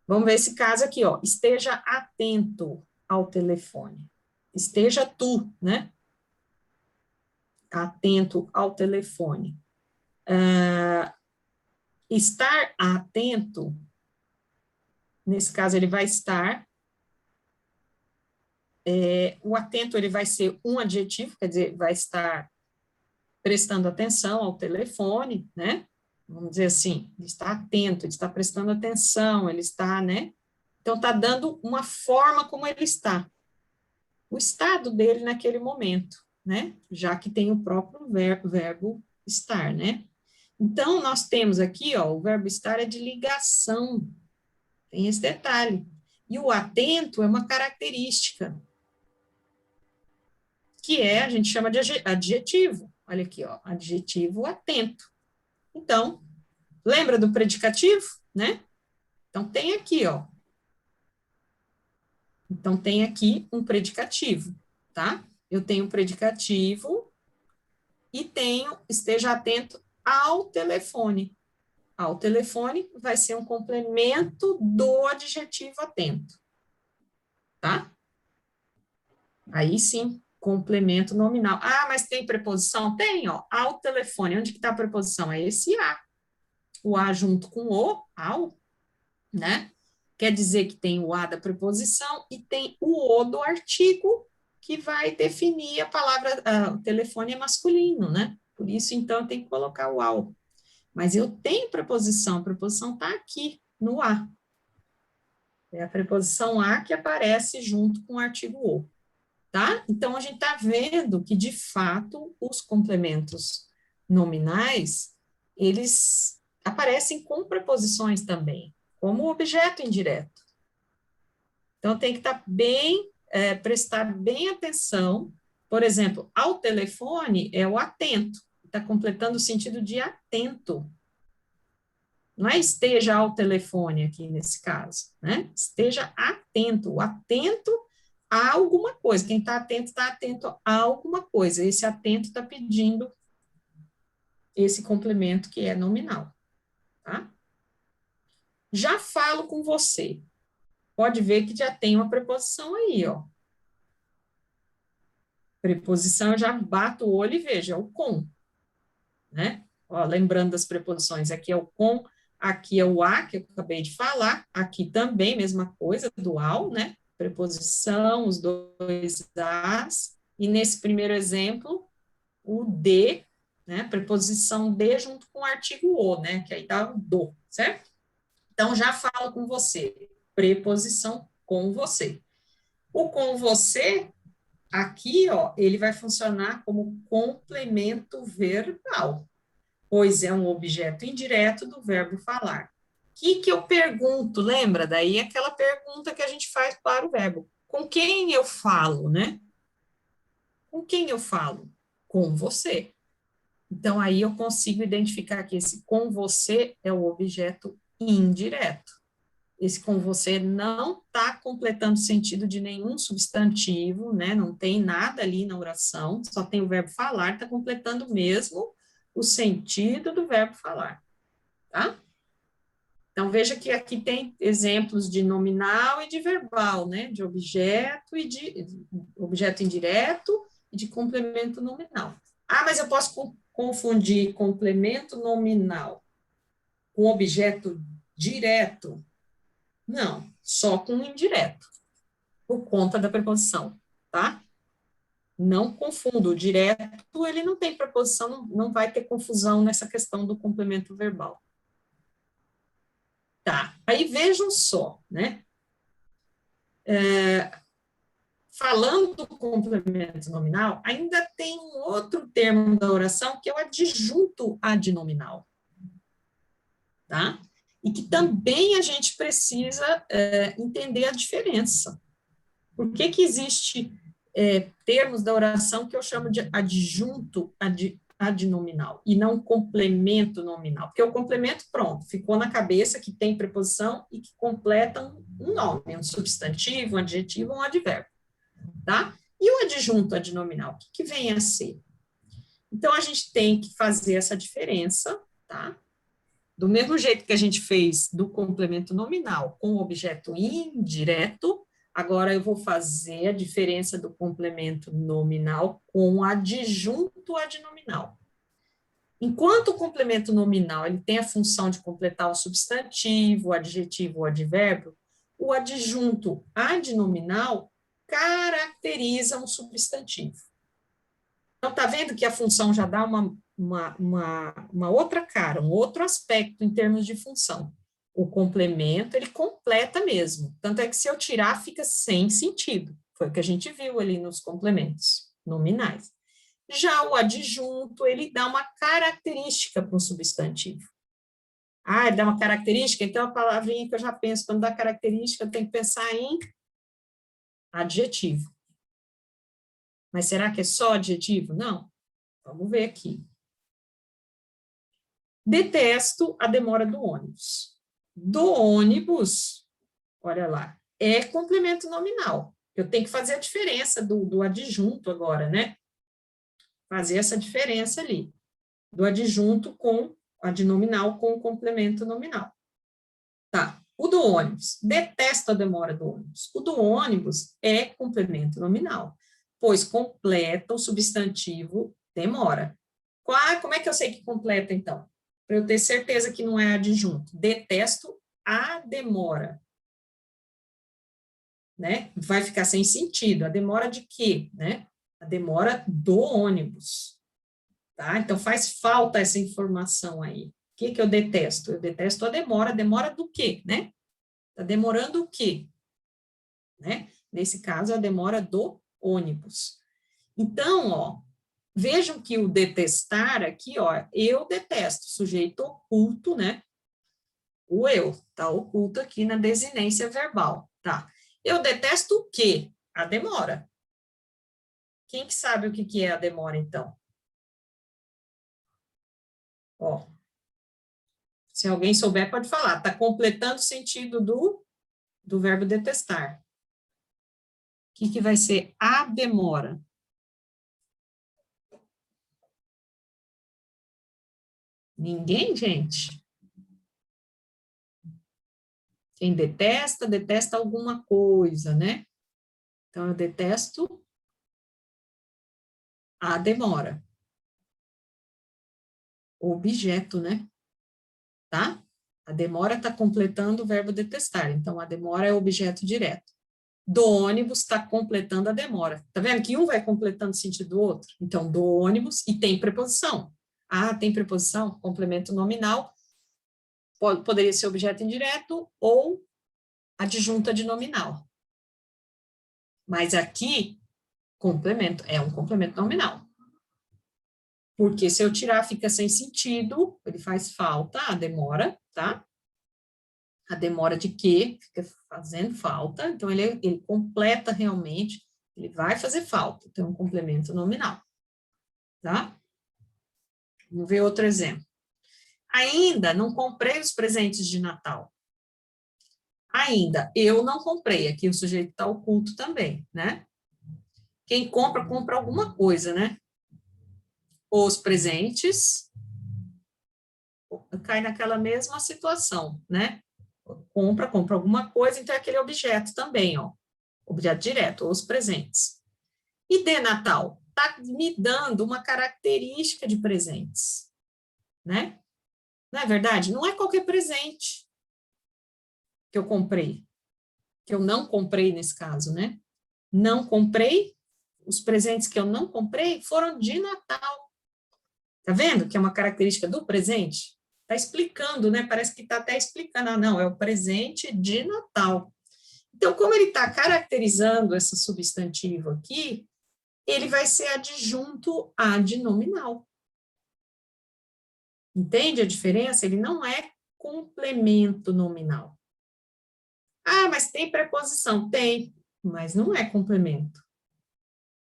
Vamos ver esse caso aqui, ó. Esteja atento ao telefone. Esteja tu, né? Atento ao telefone. Estar atento, nesse caso, ele vai estar. O atento, ele vai ser um adjetivo, quer dizer, vai estar prestando atenção ao telefone, né? Vamos dizer assim, ele está atento, ele está prestando atenção, ele está, né? Então, está dando uma forma como ele está. O estado dele naquele momento, né? Já que tem o próprio verbo estar, né? Então, nós temos aqui, ó, o verbo estar é de ligação, tem esse detalhe. E o atento é uma característica, que é, a gente chama de adjetivo. Olha aqui, ó, adjetivo atento. Então, lembra do predicativo, né? Então, tem aqui, ó. Então, tem aqui um predicativo, tá? Eu tenho um predicativo e tenho, esteja atento ao telefone. Ao telefone vai ser um complemento do adjetivo atento, tá? Aí sim, complemento nominal. Ah, mas tem preposição? Tem, ó, ao telefone. Onde que está a preposição? É esse a. O a junto com o, ao, né? Quer dizer que tem o a da preposição e tem o do artigo que vai definir a palavra, o telefone é masculino, né? Por isso, então, tem que colocar o ao. Mas eu tenho preposição, a preposição está aqui, no a. É a preposição a que aparece junto com o artigo o, tá? Então, a gente está vendo que, de fato, os complementos nominais, eles aparecem com preposições também, como objeto indireto. Então, tem que estar bem, prestar bem atenção. Por exemplo, ao telefone é o atento, está completando o sentido de atento. Não é esteja ao telefone aqui nesse caso, né? Esteja atento, atento a alguma coisa. Quem está atento a alguma coisa. Esse atento está pedindo esse complemento que é nominal, tá? Já falo com você. Pode ver que já tem uma preposição aí, ó. Preposição, eu já bato o olho e vejo, é o com, né? Ó, lembrando das preposições, aqui é o com, aqui é o a, que eu acabei de falar, aqui também, mesma coisa, do ao, né? Preposição, os dois as, e nesse primeiro exemplo, o de, né? Preposição de junto com o artigo o, né? Que aí tá o do, certo? Então, já falo com você, preposição com você. O com você, aqui, ó, ele vai funcionar como complemento verbal, pois é um objeto indireto do verbo falar. O que eu pergunto? Lembra? Daí aquela pergunta que a gente faz para o verbo. Com quem eu falo, né? Com quem eu falo? Com você. Então, aí eu consigo identificar que esse com você é o objeto indireto. Esse com você não está completando sentido de nenhum substantivo, né? Não tem nada ali na oração, só tem o verbo falar, está completando mesmo o sentido do verbo falar, tá? Então, veja que aqui tem exemplos de nominal e de verbal, né? De objeto e de objeto indireto e de complemento nominal. Ah, mas eu posso confundir complemento nominal com objeto direto? Não, só com indireto, por conta da preposição, tá? Não confundo, o direto, ele não tem preposição, não vai ter confusão nessa questão do complemento verbal. Tá, aí vejam só, né? Falando do complemento nominal, ainda tem um outro termo da oração que é o adjunto adnominal, tá? E que também a gente precisa entender a diferença. Por que que existe termos da oração que eu chamo de adjunto adnominal e não complemento nominal? Porque o complemento, pronto, ficou na cabeça que tem preposição e que completam um nome, um substantivo, um adjetivo, um advérbio, tá? E o adjunto adnominal, o que vem a ser? Então, a gente tem que fazer essa diferença, tá? Do mesmo jeito que a gente fez do complemento nominal com o objeto indireto, agora eu vou fazer a diferença do complemento nominal com o adjunto adnominal. Enquanto o complemento nominal ele tem a função de completar o substantivo, o adjetivo, o advérbio, o adjunto adnominal caracteriza um substantivo. Então, tá vendo que a função já dá uma outra cara, um outro aspecto em termos de função. O complemento, ele completa mesmo. Tanto é que se eu tirar, fica sem sentido. Foi o que a gente viu ali nos complementos nominais. Já o adjunto, ele dá uma característica para um substantivo. Ah, ele dá uma característica? Então, a palavrinha que eu já penso, quando dá característica, eu tenho que pensar em adjetivo. Mas será que é só adjetivo? Não. Vamos ver aqui. Detesto a demora do ônibus. Do ônibus, olha lá, é complemento nominal. Eu tenho que fazer a diferença do adjunto agora, né? Fazer essa diferença ali. Do adjunto com adnominal com o complemento nominal. Tá. O do ônibus. Detesto a demora do ônibus. O do ônibus é complemento nominal, pois completa o substantivo demora. Como é que eu sei que completa, então? Para eu ter certeza que não é adjunto. Detesto a demora. Né? Vai ficar sem sentido. A demora de quê? Né? A demora do ônibus. Tá? Então, faz falta essa informação aí. O que eu detesto? Eu detesto a demora. Demora do quê? Né? Está demorando o quê? Né? Nesse caso, a demora do ônibus. Então, ó, vejam que o detestar aqui, ó, eu detesto, sujeito oculto, né? O eu, tá oculto aqui na desinência verbal, tá? Eu detesto o quê? A demora. Quem que sabe o que é a demora, então? Ó, Se alguém souber, pode falar. Está completando o sentido do verbo detestar. O que vai ser a demora? Ninguém, gente? Quem detesta, detesta alguma coisa, né? Então, eu detesto a demora. O objeto, né? Tá? A demora está completando o verbo detestar. Então, a demora é o objeto direto. Do ônibus está completando a demora. Tá vendo que um vai completando o sentido do outro? Então, do ônibus, e tem preposição. Ah, tem preposição? Complemento nominal. Poderia ser objeto indireto ou adjunta de nominal. Mas aqui, complemento, é um complemento nominal. Porque se eu tirar, fica sem sentido, ele faz falta, a demora, tá? A demora de quê? Fica fazendo falta, então ele completa realmente, ele vai fazer falta, então é um complemento nominal, tá? Vamos ver outro exemplo. Ainda não comprei os presentes de Natal. Ainda, eu não comprei, aqui o sujeito está oculto também, né? Quem compra, compra alguma coisa, né? Os presentes, cai naquela mesma situação, né? Compra alguma coisa, então é aquele objeto também, ó. Objeto direto, os presentes. E de Natal? Está me dando uma característica de presentes, né? Não é verdade? Não é qualquer presente que eu comprei, que eu não comprei nesse caso, né? Não comprei, os presentes que eu não comprei foram de Natal. Tá vendo que é uma característica do presente? Está explicando, né? Parece que está até explicando. Ah, não, é o presente de Natal. Então, como ele está caracterizando esse substantivo aqui, ele vai ser adjunto ad nominal. Entende a diferença? Ele não é complemento nominal. Ah, mas tem preposição? Tem, mas não é complemento.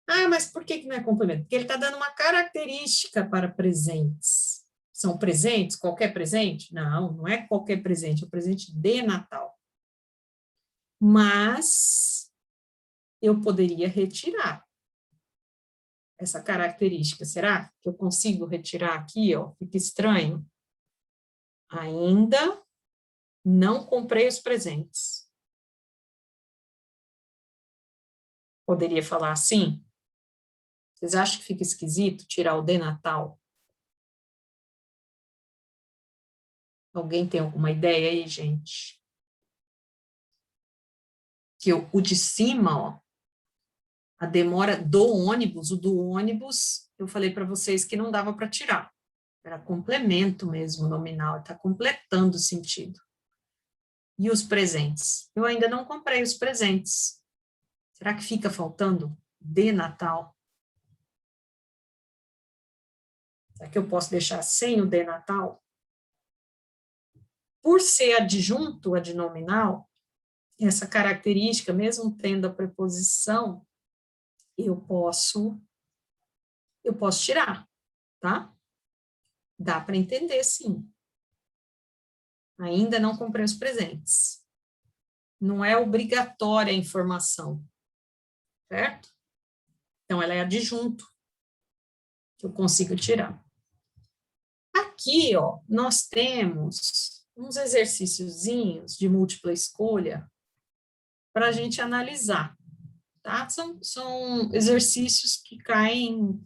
Ah, mas por que não é complemento? Porque ele está dando uma característica para presentes. São presentes? Qualquer presente? Não, não é qualquer presente, é o presente de Natal. Mas eu poderia retirar essa característica. Será que eu consigo retirar aqui, ó? Fica estranho. Ainda não comprei os presentes. Poderia falar assim? Vocês acham que fica esquisito tirar o de Natal? Alguém tem alguma ideia aí, gente? Que o de cima, ó, a demora do ônibus, o do ônibus, eu falei para vocês que não dava para tirar. Era complemento mesmo, nominal, está completando o sentido. E os presentes? Eu ainda não comprei os presentes. Será que fica faltando de Natal? Será que eu posso deixar sem o de Natal? Por ser adjunto adnominal, essa característica, mesmo tendo a preposição, eu posso tirar, tá? Dá para entender, sim. Ainda não comprei os presentes. Não é obrigatória a informação, certo? Então, ela é adjunto, que eu consigo tirar. Aqui, ó, nós temos uns exercíciozinhos de múltipla escolha para a gente analisar, tá? São exercícios que caem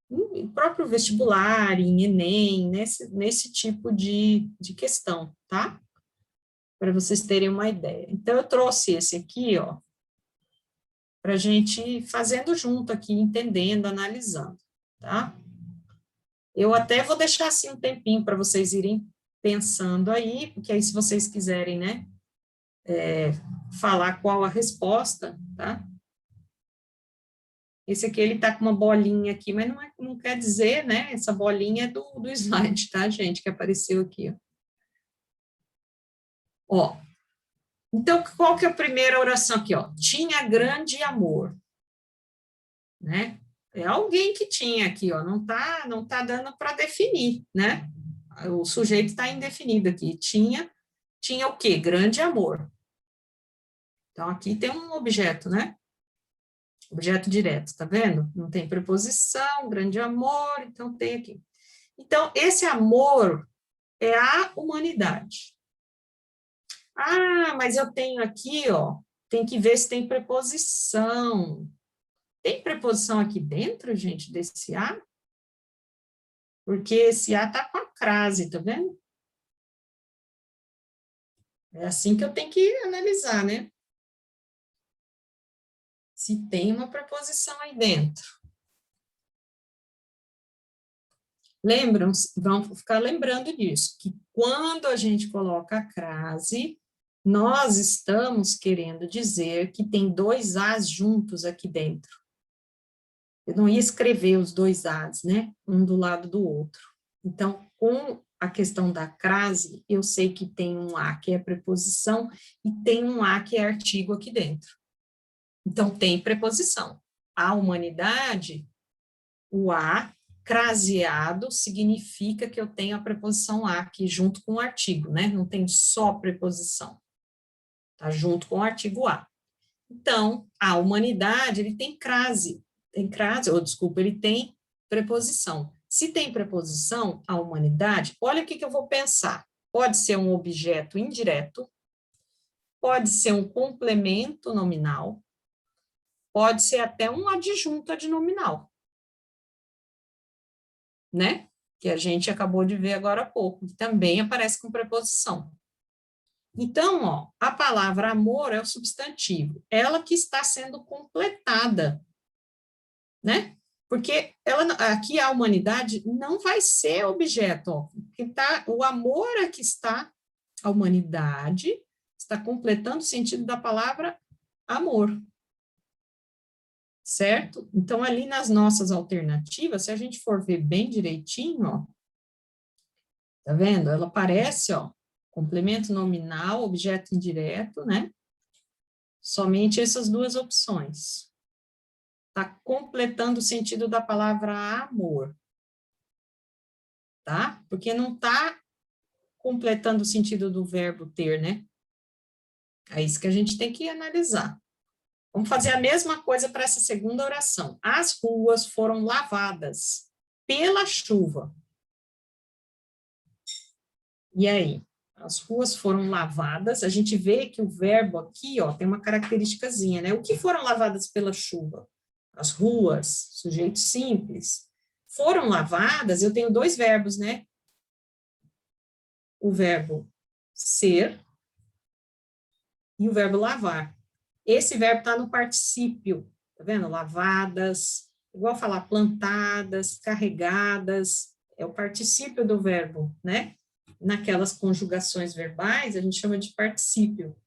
em próprio vestibular, em Enem, nesse tipo de questão, tá? Para vocês terem uma ideia. Então, eu trouxe esse aqui, ó, para a gente fazendo junto aqui, entendendo, analisando, tá? Eu até vou deixar assim um tempinho para vocês irem pensando aí, porque aí se vocês quiserem, né, falar qual a resposta, tá? Esse aqui, ele tá com uma bolinha aqui, mas não quer dizer, né, essa bolinha é do slide, tá, gente, que apareceu aqui, ó. Ó, então, qual que é a primeira oração aqui, ó? Tinha grande amor, né? É alguém que tinha aqui, ó, não tá dando para definir, né? O sujeito está indefinido aqui. Tinha o quê? Grande amor. Então, aqui tem um objeto, né? Objeto direto, tá vendo? Não tem preposição, grande amor, então tem aqui. Então, esse amor é a humanidade. Ah, mas eu tenho aqui, ó, tem que ver se tem preposição. Tem preposição aqui dentro, gente, desse A? Porque esse A tá com a crase, tá vendo? É assim que eu tenho que analisar, né? Se tem uma preposição aí dentro. Lembram, vamos ficar lembrando disso, que quando a gente coloca a crase, nós estamos querendo dizer que tem dois As juntos aqui dentro. Eu não ia escrever os dois As, né? Um do lado do outro. Então, com a questão da crase, eu sei que tem um A que é preposição e tem um A que é artigo aqui dentro. Então, tem preposição. A humanidade, o A craseado significa que eu tenho a preposição a aqui junto com o artigo, né? Não tem só preposição. Tá junto com o artigo a. Então, a humanidade, ele tem crase, ou desculpa, ele tem preposição. Se tem preposição, a humanidade, olha o que eu vou pensar. Pode ser um objeto indireto, pode ser um complemento nominal, pode ser até um adjunto adnominal, né? Que a gente acabou de ver agora há pouco, que também aparece com preposição. Então, ó, a palavra amor é o substantivo, ela que está sendo completada, né? Porque ela, aqui a humanidade não vai ser objeto, ó, que tá, o amor é que está, a humanidade está completando o sentido da palavra amor, certo? Então, ali nas nossas alternativas, se a gente for ver bem direitinho, ó, tá vendo? Ela aparece, ó, complemento nominal, objeto indireto, né? Somente essas duas opções. Tá completando o sentido da palavra amor, tá? Porque não tá completando o sentido do verbo ter, né? É isso que a gente tem que analisar. Vamos fazer a mesma coisa para essa segunda oração. As ruas foram lavadas pela chuva. E aí? As ruas foram lavadas, a gente vê que o verbo aqui, ó, tem uma característicazinha, né? O que foram lavadas pela chuva? As ruas, sujeito simples. Foram lavadas, eu tenho dois verbos, né? O verbo ser e o verbo lavar. Esse verbo está no particípio, tá vendo? Lavadas, igual falar plantadas, carregadas, é o particípio do verbo, né? Naquelas conjugações verbais, a gente chama de particípio.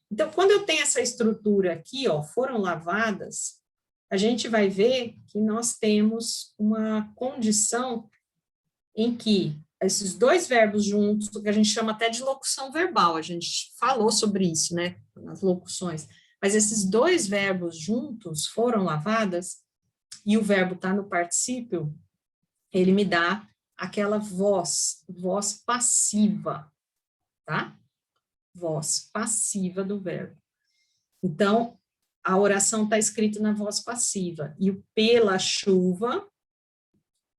Então, quando eu tenho essa estrutura aqui, ó, foram lavadas, a gente vai ver que nós temos uma condição em que esses dois verbos juntos, que a gente chama até de locução verbal, a gente falou sobre isso, né, nas locuções, mas esses dois verbos juntos, foram lavadas, e o verbo está no particípio, ele me dá aquela voz passiva, tá? Voz passiva do verbo. Então, a oração está escrita na voz passiva, e o pela chuva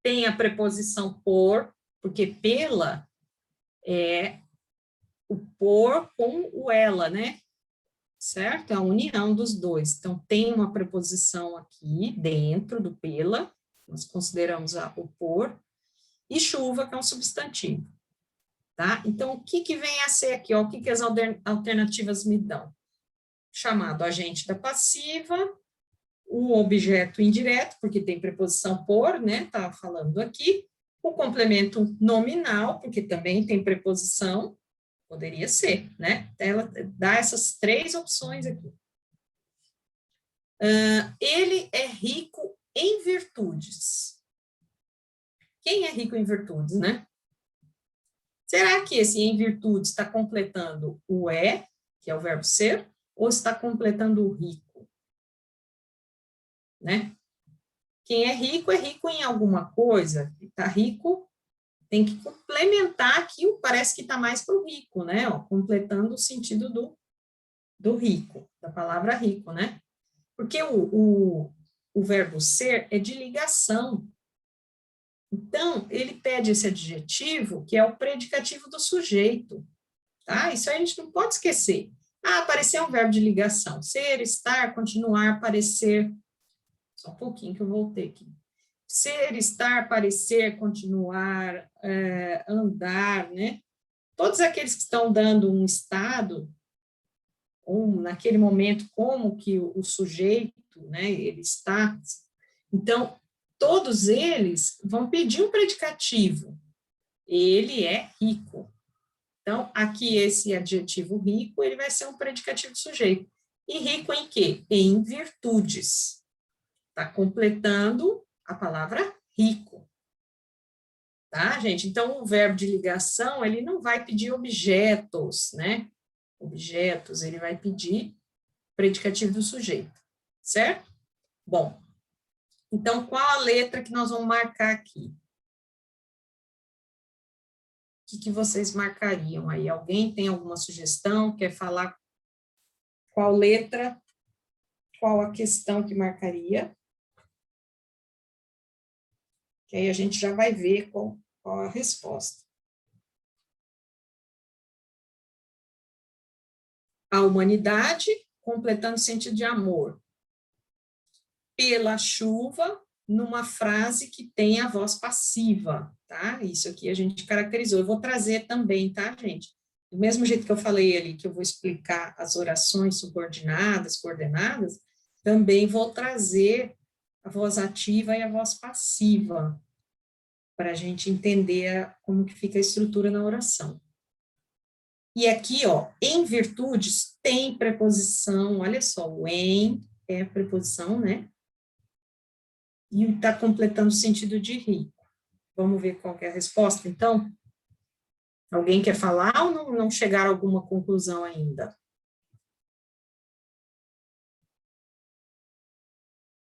tem a preposição por, porque pela é o por com o ela, né? Certo? É a união dos dois. Então, tem uma preposição aqui dentro do pela, nós consideramos o por, e chuva, que é um substantivo. Tá? Então, o que vem a ser aqui? Ó, o que as alternativas me dão? Chamado agente da passiva, o objeto indireto, porque tem preposição por, né? Tá falando aqui. O complemento nominal, porque também tem preposição, poderia ser, né? Ela dá essas três opções aqui. Ele é rico em virtudes. Quem é rico em virtudes, né? Será que esse em virtudes está completando o é, que é o verbo ser, ou está completando o rico? Né? Quem é rico em alguma coisa, está rico tem que complementar aqui, parece que está mais para o rico, né? Ó, completando o sentido do rico, da palavra rico, né? Porque o verbo ser é de ligação. Então, ele pede esse adjetivo, que é o predicativo do sujeito, tá? Isso a gente não pode esquecer. Ah, apareceu um verbo de ligação. Ser, estar, continuar, parecer. Só um pouquinho que eu voltei aqui. Ser, estar, parecer, continuar, andar, né? Todos aqueles que estão dando um estado, ou naquele momento, como que o sujeito, né, ele está. Então, todos eles vão pedir um predicativo. Ele é rico. Então, aqui esse adjetivo rico, ele vai ser um predicativo do sujeito. E rico em quê? Em virtudes. Está completando a palavra rico. Tá, gente? Então, o verbo de ligação, ele não vai pedir objetos, né? Objetos, ele vai pedir predicativo do sujeito, certo? Bom, então, qual a letra que nós vamos marcar aqui? O que vocês marcariam aí? Alguém tem alguma sugestão? Quer falar qual letra, qual a questão que marcaria? Que aí a gente já vai ver qual a resposta. A humanidade, completando o sentido de amor. Pela chuva, numa frase que tem a voz passiva, tá? Isso aqui a gente caracterizou. Eu vou trazer também, tá, gente? Do mesmo jeito que eu falei ali, que eu vou explicar as orações subordinadas, coordenadas, também vou trazer a voz ativa e a voz passiva, para a gente entender como que fica a estrutura na oração. E aqui, ó, em virtudes, tem preposição, olha só, o em é a preposição, né? E está completando o sentido de rico. Vamos ver qual que é a resposta, então? Alguém quer falar ou não chegaram a alguma conclusão ainda?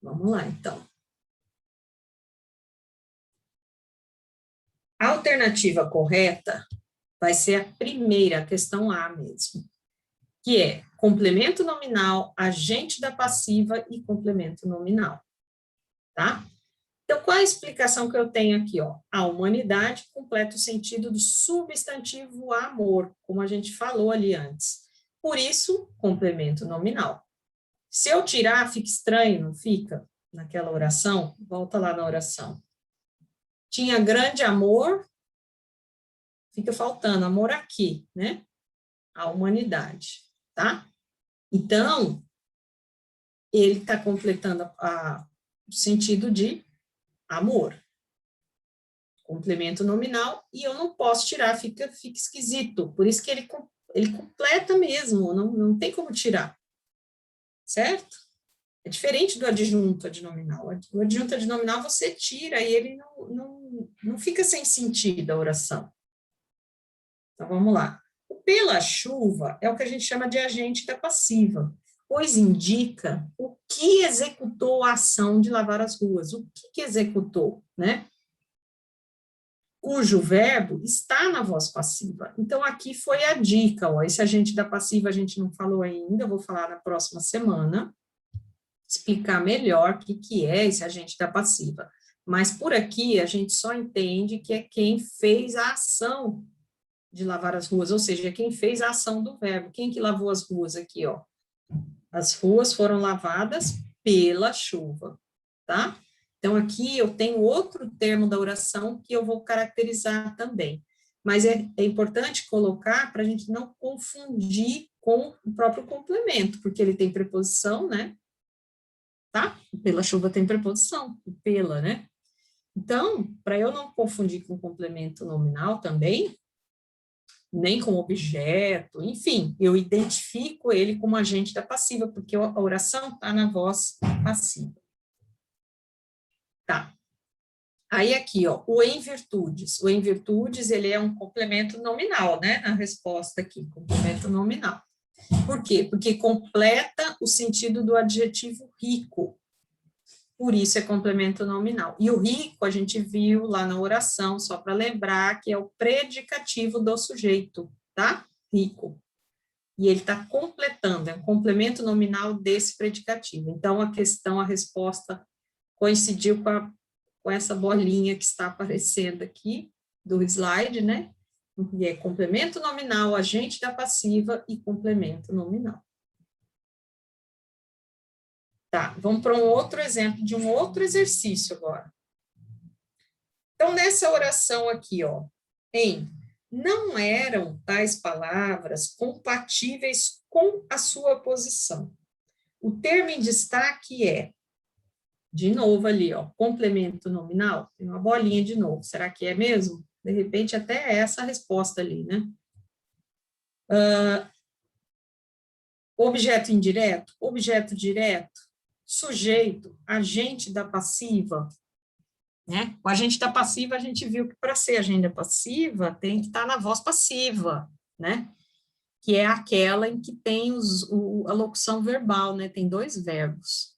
Vamos lá, então. A alternativa correta vai ser a primeira, a questão A mesmo, que é complemento nominal, agente da passiva e complemento nominal, tá? Então, qual a explicação que eu tenho aqui, ó? A humanidade completa o sentido do substantivo amor, como a gente falou ali antes. Por isso, complemento nominal. Se eu tirar, fica estranho, não fica? Naquela oração, volta lá na oração. Tinha grande amor, fica faltando amor aqui, né? A humanidade, tá? Então, ele está completando o sentido de amor. Complemento nominal, e eu não posso tirar, fica esquisito. Por isso que ele completa mesmo, não tem como tirar. Certo? É diferente do adjunto adnominal. O adjunto adnominal você tira e ele não fica sem sentido a oração. Então, vamos lá. O pela chuva é o que a gente chama de agente da passiva, pois indica o que executou a ação de lavar as ruas. O que executou, né? Cujo verbo está na voz passiva. Então, aqui foi a dica, ó, esse agente da passiva a gente não falou ainda, vou falar na próxima semana, explicar melhor o que é esse agente da passiva. Mas, por aqui, a gente só entende que é quem fez a ação de lavar as ruas, ou seja, quem fez a ação do verbo. Quem que lavou as ruas aqui, ó? As ruas foram lavadas pela chuva, tá? Então, aqui eu tenho outro termo da oração que eu vou caracterizar também. Mas é importante colocar para a gente não confundir com o próprio complemento, porque ele tem preposição, né? Tá? Pela chuva tem preposição, pela, né? Então, para eu não confundir com complemento nominal também, nem com objeto, enfim, eu identifico ele como agente da passiva, porque a oração está na voz passiva. Tá. Aí aqui, ó, o em virtudes. O em virtudes, ele é um complemento nominal, né? Na resposta aqui, complemento nominal. Por quê? Porque completa o sentido do adjetivo rico. por isso é complemento nominal. E o rico, a gente viu lá na oração, só para lembrar, que é o predicativo do sujeito, tá? Rico. E ele está completando, é um complemento nominal desse predicativo. Então, a resposta coincidiu com essa bolinha que está aparecendo aqui do slide, né? E é complemento nominal, agente da passiva e complemento nominal. Tá, vamos para um outro exemplo de um outro exercício agora. Então, nessa oração aqui, ó, não eram tais palavras compatíveis com a sua posição. O termo em destaque é, de novo ali, ó, complemento nominal, tem uma bolinha de novo, será que é mesmo? De repente, até é essa a resposta ali, né? Objeto indireto, objeto direto, sujeito, agente da passiva, né? O agente da passiva, a gente viu que para ser agente passiva, tem que estar na voz passiva, né? Que é aquela em que tem a locução verbal, né? Tem dois verbos.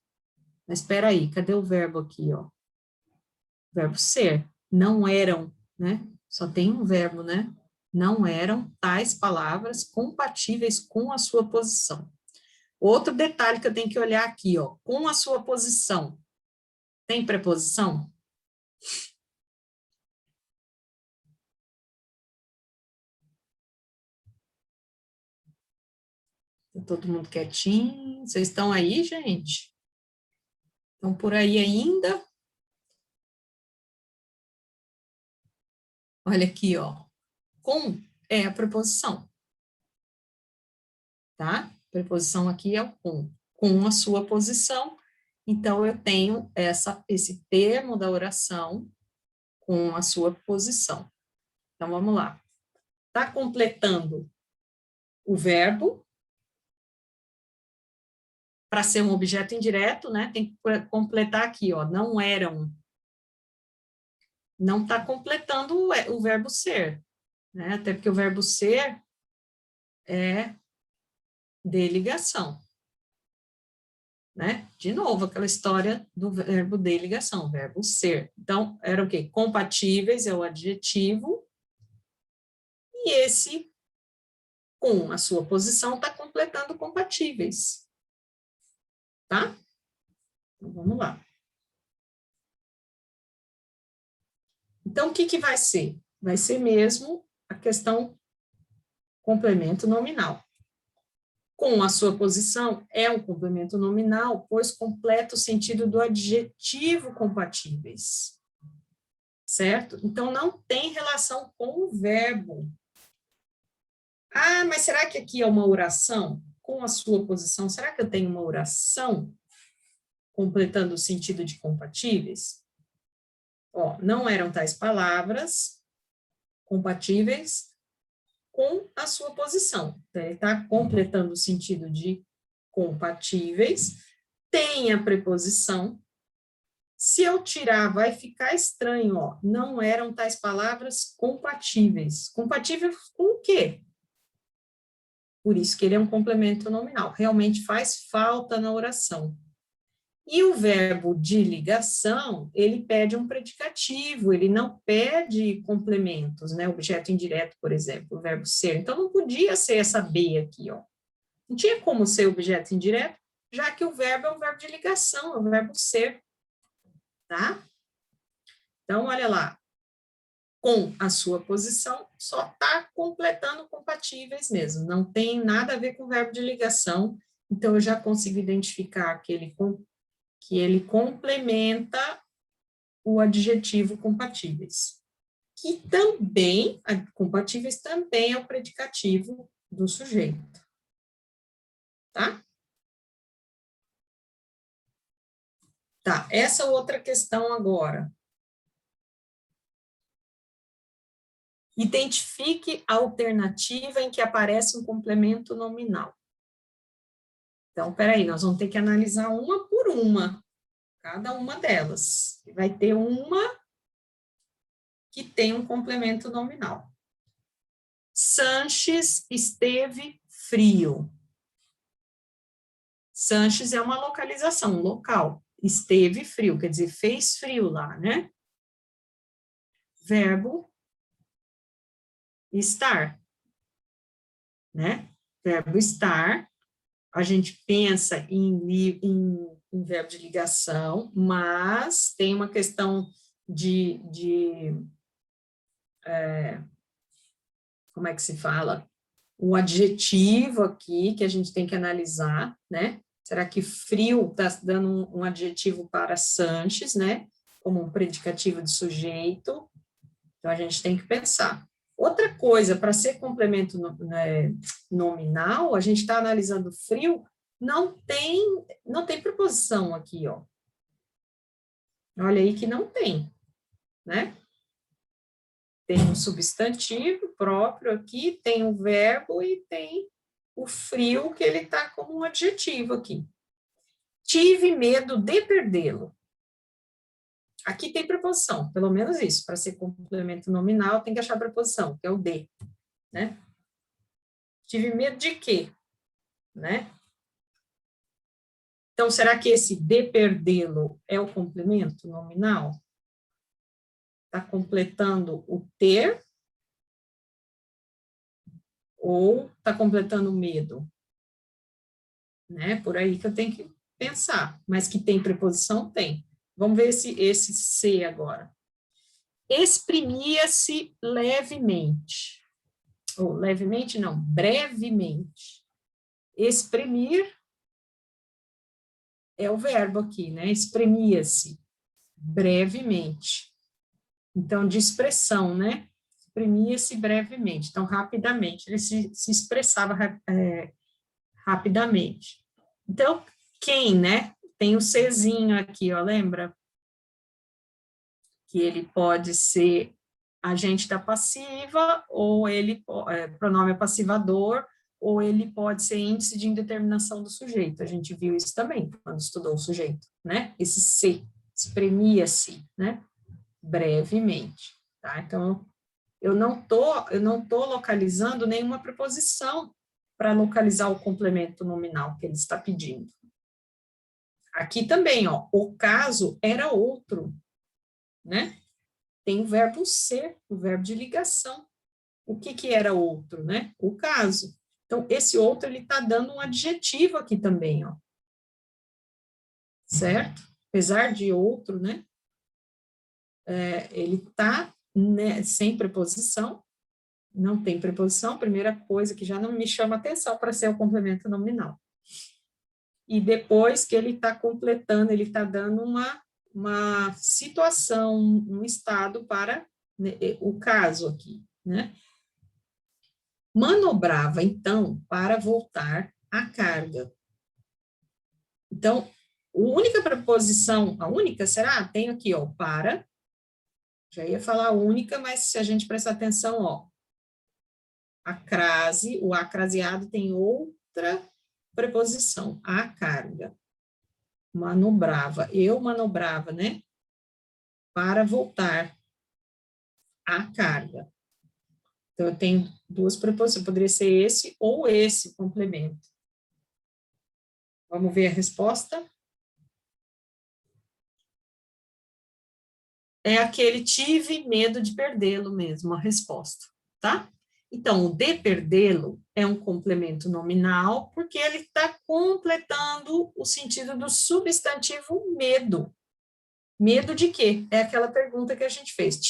Mas espera aí, cadê o verbo aqui, ó? Verbo ser. Não eram, né? Só tem um verbo, né? Não eram tais palavras compatíveis com a sua posição. Outro detalhe que eu tenho que olhar aqui, ó, com a sua posição. Tem preposição? Tá todo mundo quietinho? Vocês estão aí, gente? Estão por aí ainda? Olha aqui, ó. Com é a preposição. Tá? Preposição aqui é o com a sua posição. Então, eu tenho esse termo da oração com a sua posição. Então, vamos lá. Está completando o verbo. Para ser um objeto indireto, né? Tem que completar aqui, ó. Não eram. Não está completando o verbo ser, né? Até porque o verbo ser é de ligação. Né? De novo, aquela história do verbo de ligação, verbo ser. Então, era o quê? Compatíveis é o adjetivo, e esse, com a sua posição, está completando compatíveis. Tá? Então, vamos lá. Então, o que que vai ser? Vai ser mesmo a questão complemento nominal. Com a sua posição, é um complemento nominal, pois completa o sentido do adjetivo compatíveis. Certo? Então, não tem relação com o verbo. Ah, mas será que aqui é uma oração? Com a sua posição, será que eu tenho uma oração completando o sentido de compatíveis? Ó, não eram tais palavras compatíveis com a sua posição. Então, ele está completando o sentido de compatíveis, tem a preposição. Se eu tirar, vai ficar estranho, ó. Não eram tais palavras compatíveis. Compatível com o quê? Por isso que ele é um complemento nominal. Realmente faz falta na oração. E o verbo de ligação, ele pede um predicativo, ele não pede complementos, né? Objeto indireto, por exemplo, o verbo ser. Então, não podia ser essa B aqui, ó. Não tinha como ser objeto indireto, já que o verbo é um verbo de ligação, é o verbo ser, tá? Então, olha lá. Com a sua posição, só está completando compatíveis mesmo. Não tem nada a ver com o verbo de ligação. Então, eu já consigo identificar que ele complementa o adjetivo compatíveis. Que também, compatíveis também é o predicativo do sujeito. Tá? Tá, essa outra questão agora. Identifique a alternativa em que aparece um complemento nominal. Então, peraí, nós vamos ter que analisar uma por uma, cada uma delas. Vai ter uma que tem um complemento nominal. Sanches esteve frio. Sanches é uma localização, um local. esteve frio, quer dizer, fez frio lá, né? Verbo estar, né? Verbo estar, a gente pensa em verbo de ligação, mas tem uma questão como é que se fala? O adjetivo aqui que a gente tem que analisar, né? Será que frio está dando um adjetivo para Sanches, né? Como um predicativo de sujeito. Então, a gente tem que pensar. Outra coisa, para ser complemento nominal, a gente está analisando frio, não tem preposição aqui, ó. Olha aí que não tem, né? Tem um substantivo próprio aqui, tem um verbo e tem o frio, que ele está como um adjetivo aqui. Tive medo de perdê-lo. Aqui tem preposição, pelo menos isso. Para ser complemento nominal, tem que achar a preposição, que é o de, né? Tive medo de quê? Né? Então, será que esse de perdê-lo é o complemento nominal? Está completando o ter ou está completando o medo? Né? Por aí que eu tenho que pensar. Mas que tem preposição, tem. Vamos ver esse C agora. Exprimia-se levemente. Ou levemente não, brevemente. Exprimir é o verbo aqui, né? Exprimia-se brevemente. Então, de expressão, né? Exprimia-se brevemente. Então, rapidamente. Ele se expressava rapidamente. Então, quem, né? Tem o Czinho aqui, ó, lembra? Que ele pode ser agente da passiva, ou ele, pronome passivador, ou ele pode ser índice de indeterminação do sujeito. A gente viu isso também, quando estudou o sujeito, né? Esse se, exprimia-se, né? Brevemente, tá? Então, eu não tô localizando nenhuma preposição para localizar o complemento nominal que ele está pedindo. Aqui também, ó, o caso era outro, né? Tem o verbo ser, o verbo de ligação. O que era outro, né? O caso. Então, esse outro, ele está dando um adjetivo aqui também, ó. Certo? Apesar de outro, né? Ele está, né, sem preposição, não tem preposição, primeira coisa que já não me chama atenção para ser o complemento nominal. E depois que ele está completando, ele está dando uma situação, um estado para, né, o caso aqui, né? Manobrava, então, para voltar à carga. Então, a única preposição, a única, será? Tem aqui, ó, para, já ia falar única, mas se a gente prestar atenção, ó, a crase, o acraseado tem outra preposição, a carga. Manobrava, eu manobrava, né? Para voltar à carga. Então, eu tenho duas preposições, poderia ser esse ou esse complemento. Vamos ver a resposta? É aquele tive medo de perdê-lo mesmo, a resposta, tá? Então, o de perdê-lo é um complemento nominal, porque ele está completando o sentido do substantivo medo. Medo de quê? É aquela pergunta que a gente fez.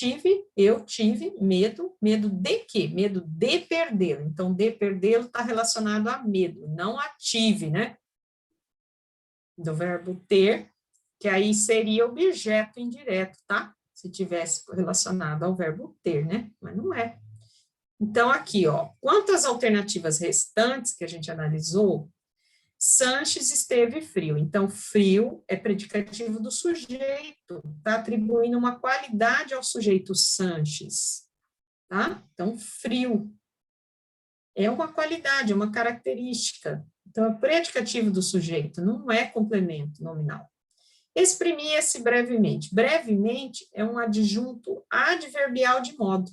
Eu tive medo. Medo de quê? Medo de perdê-lo. Então, de perdê-lo está relacionado a medo, não a tive, né? Do verbo ter, que aí seria objeto indireto, tá? Se tivesse relacionado ao verbo ter, né? Mas não é. Então, aqui, ó, quantas alternativas restantes que a gente analisou, Sanches esteve frio. Então, frio é predicativo do sujeito, está atribuindo uma qualidade ao sujeito Sanches, tá? Então, frio é uma qualidade, é uma característica. Então, é predicativo do sujeito, não é complemento nominal. Exprimia-se brevemente. Brevemente é um adjunto adverbial de modo.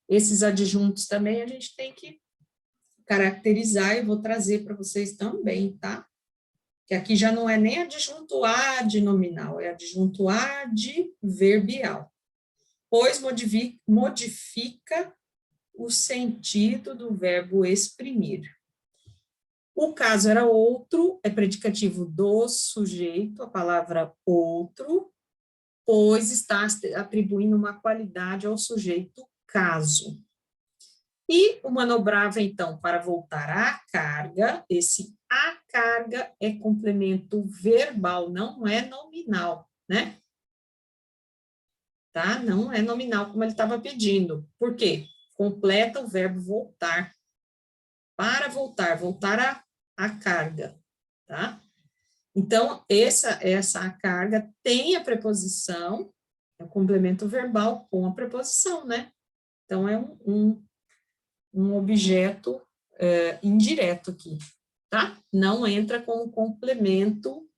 Esses adjuntos também a gente tem que caracterizar, e vou trazer para vocês também, tá? que aqui já não é nem adjunto adnominal, é adjunto adverbial, pois modifica o sentido do verbo exprimir. O caso era outro, é predicativo do sujeito, a palavra outro, pois está atribuindo uma qualidade ao sujeito caso. E o manobrava, então, para voltar à carga, esse a carga é complemento verbal, não é nominal, né? Tá? Não é nominal, como ele estava pedindo. Por quê? Completa o verbo voltar. Para voltar, voltar à carga, tá? Então, essa carga tem a preposição, é o complemento verbal com a preposição, né? Então, é um objeto indireto aqui, tá? Não entra como complemento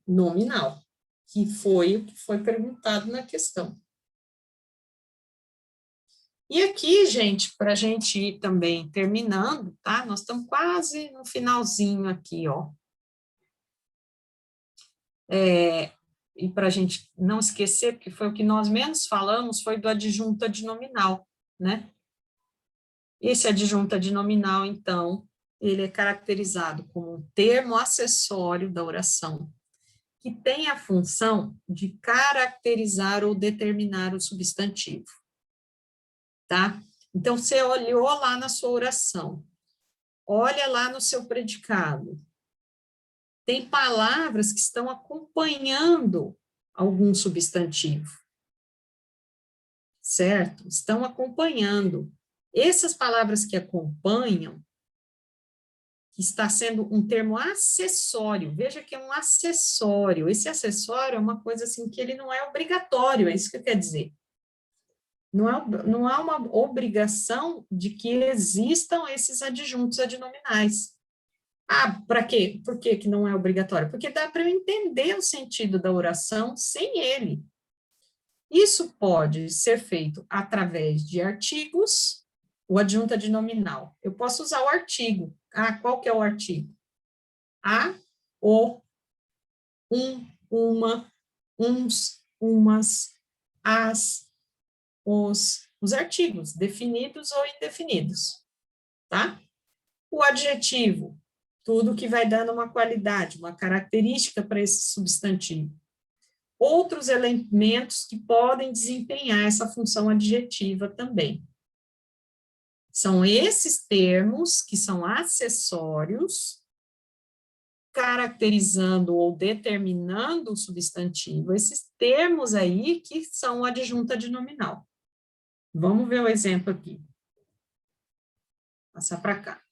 nominal, que foi o que foi perguntado na questão. E aqui, gente, para a gente ir também terminando, tá? Nós estamos quase no finalzinho aqui, ó. E para a gente não esquecer, porque foi o que nós menos falamos, foi do adjunto adnominal, né? Esse adjunto adnominal, então, ele é caracterizado como um termo acessório da oração, que tem a função de caracterizar ou determinar o substantivo, tá? Então, você olhou lá na sua oração, olha lá no seu predicado, tem palavras que estão acompanhando algum substantivo, certo? Estão acompanhando. Essas palavras que acompanham, que está sendo um termo acessório, veja que é um acessório, esse acessório é uma coisa assim que ele não é obrigatório, é isso que quer dizer. Não há uma obrigação de que existam esses adjuntos adnominais. Ah, para quê? Por que que não é obrigatório? Porque dá para eu entender o sentido da oração sem ele. Isso pode ser feito através de artigos, o adjunto adnominal. Eu posso usar o artigo. Ah, qual que é o artigo? A, o, uma, uns, umas, as, os artigos, definidos ou indefinidos, tá? O adjetivo, tudo que vai dando uma qualidade, uma característica para esse substantivo. Outros elementos que podem desempenhar essa função adjetiva também. São esses termos que são acessórios, caracterizando ou determinando o substantivo, esses termos aí que são adjunta adnominal. Vamos ver o exemplo aqui. Passar para cá.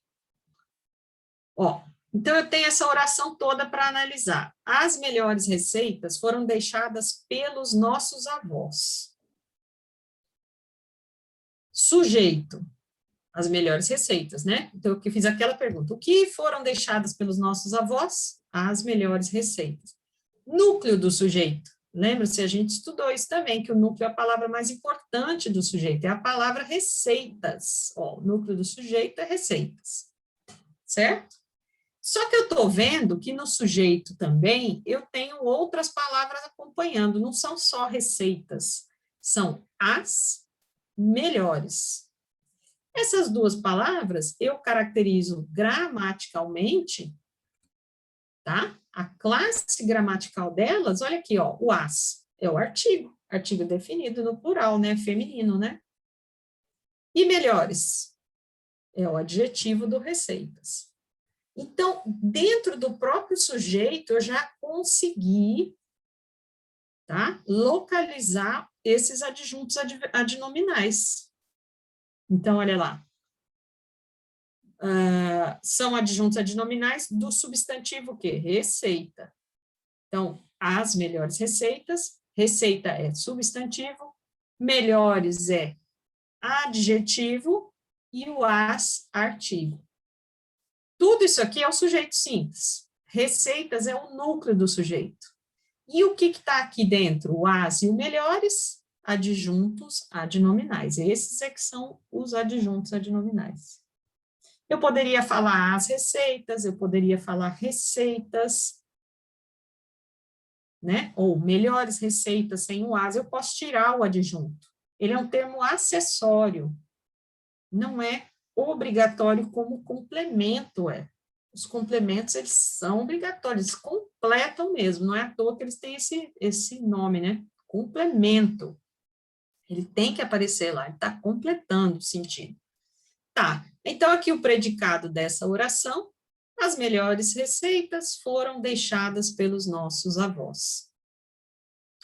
Ó, então eu tenho essa oração toda para analisar. As melhores receitas foram deixadas pelos nossos avós. Sujeito, as melhores receitas, né? Então eu fiz aquela pergunta, o que foram deixadas pelos nossos avós? As melhores receitas. Núcleo do sujeito. Lembra-se, a gente estudou isso também, que o núcleo é a palavra mais importante do sujeito, é a palavra receitas. Ó, o núcleo do sujeito é receitas, certo? Só que eu estou vendo que no sujeito também eu tenho outras palavras acompanhando, não são só receitas, são as melhores. Essas duas palavras eu caracterizo gramaticalmente, tá? A classe gramatical delas, olha aqui, ó, o as é o artigo definido no plural, né, feminino, né? E melhores é o adjetivo do receitas. Então, dentro do próprio sujeito, eu já consegui, tá, localizar esses adjuntos adnominais. Então, olha lá. São adjuntos adnominais do substantivo o quê? Receita. Então, as melhores receitas, receita é substantivo, melhores é adjetivo e o as, artigo. Tudo isso aqui é o sujeito simples. Receitas é o núcleo do sujeito. E o que está aqui dentro? O as e o melhores? Adjuntos adnominais. Esses é que são os adjuntos adnominais. Eu poderia falar as receitas, eu poderia falar receitas, né? Ou melhores receitas sem o as, eu posso tirar o adjunto. Ele é um termo acessório, não é obrigatório como complemento é. Os complementos, eles são obrigatórios, eles completam mesmo, não é à toa que eles têm esse nome, né? Complemento. Ele tem que aparecer lá, ele está completando o sentido. Tá, então aqui o predicado dessa oração, as melhores receitas foram deixadas pelos nossos avós.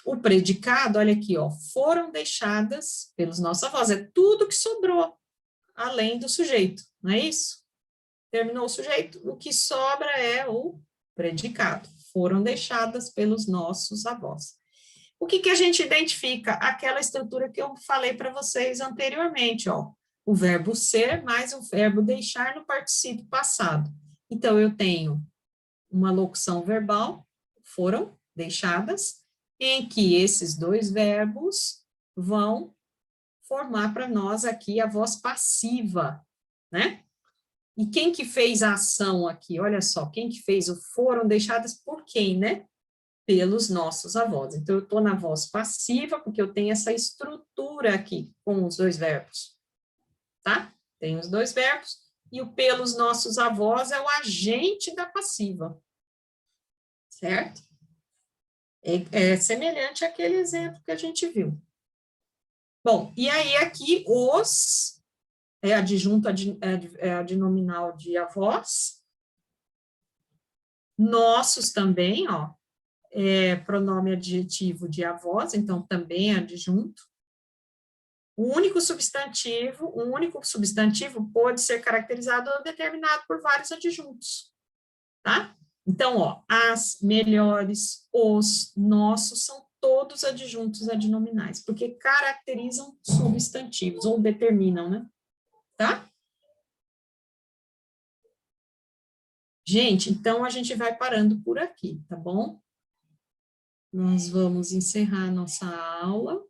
O predicado, olha aqui, ó, foram deixadas pelos nossos avós, é tudo que sobrou, além do sujeito, não é isso? Terminou o sujeito, o que sobra é o predicado, foram deixadas pelos nossos avós. O que que a gente identifica? Aquela estrutura que eu falei para vocês anteriormente, ó, o verbo ser mais o verbo deixar no particípio passado. Então, eu tenho uma locução verbal, foram deixadas, em que esses dois verbos vão formar para nós aqui a voz passiva, né? E quem que fez a ação aqui? Olha só, quem que fez o foram deixadas por quem, né? Pelos nossos avós. Então, eu estou na voz passiva, porque eu tenho essa estrutura aqui, com os dois verbos, tá? Tem os dois verbos, e o pelos nossos avós é o agente da passiva, certo? É semelhante àquele exemplo que a gente viu. Bom, e aí aqui os adjunto, adnominal de avós, nossos também, ó, pronome adjetivo de avós, então também é adjunto. Um único substantivo pode ser caracterizado ou determinado por vários adjuntos, tá? Então, ó, as, melhores, os, nossos, são todos adjuntos adnominais, porque caracterizam substantivos, ou determinam, né? Tá? Gente, então a gente vai parando por aqui, tá bom? Nós vamos encerrar a nossa aula.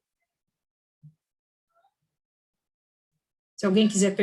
Se alguém quiser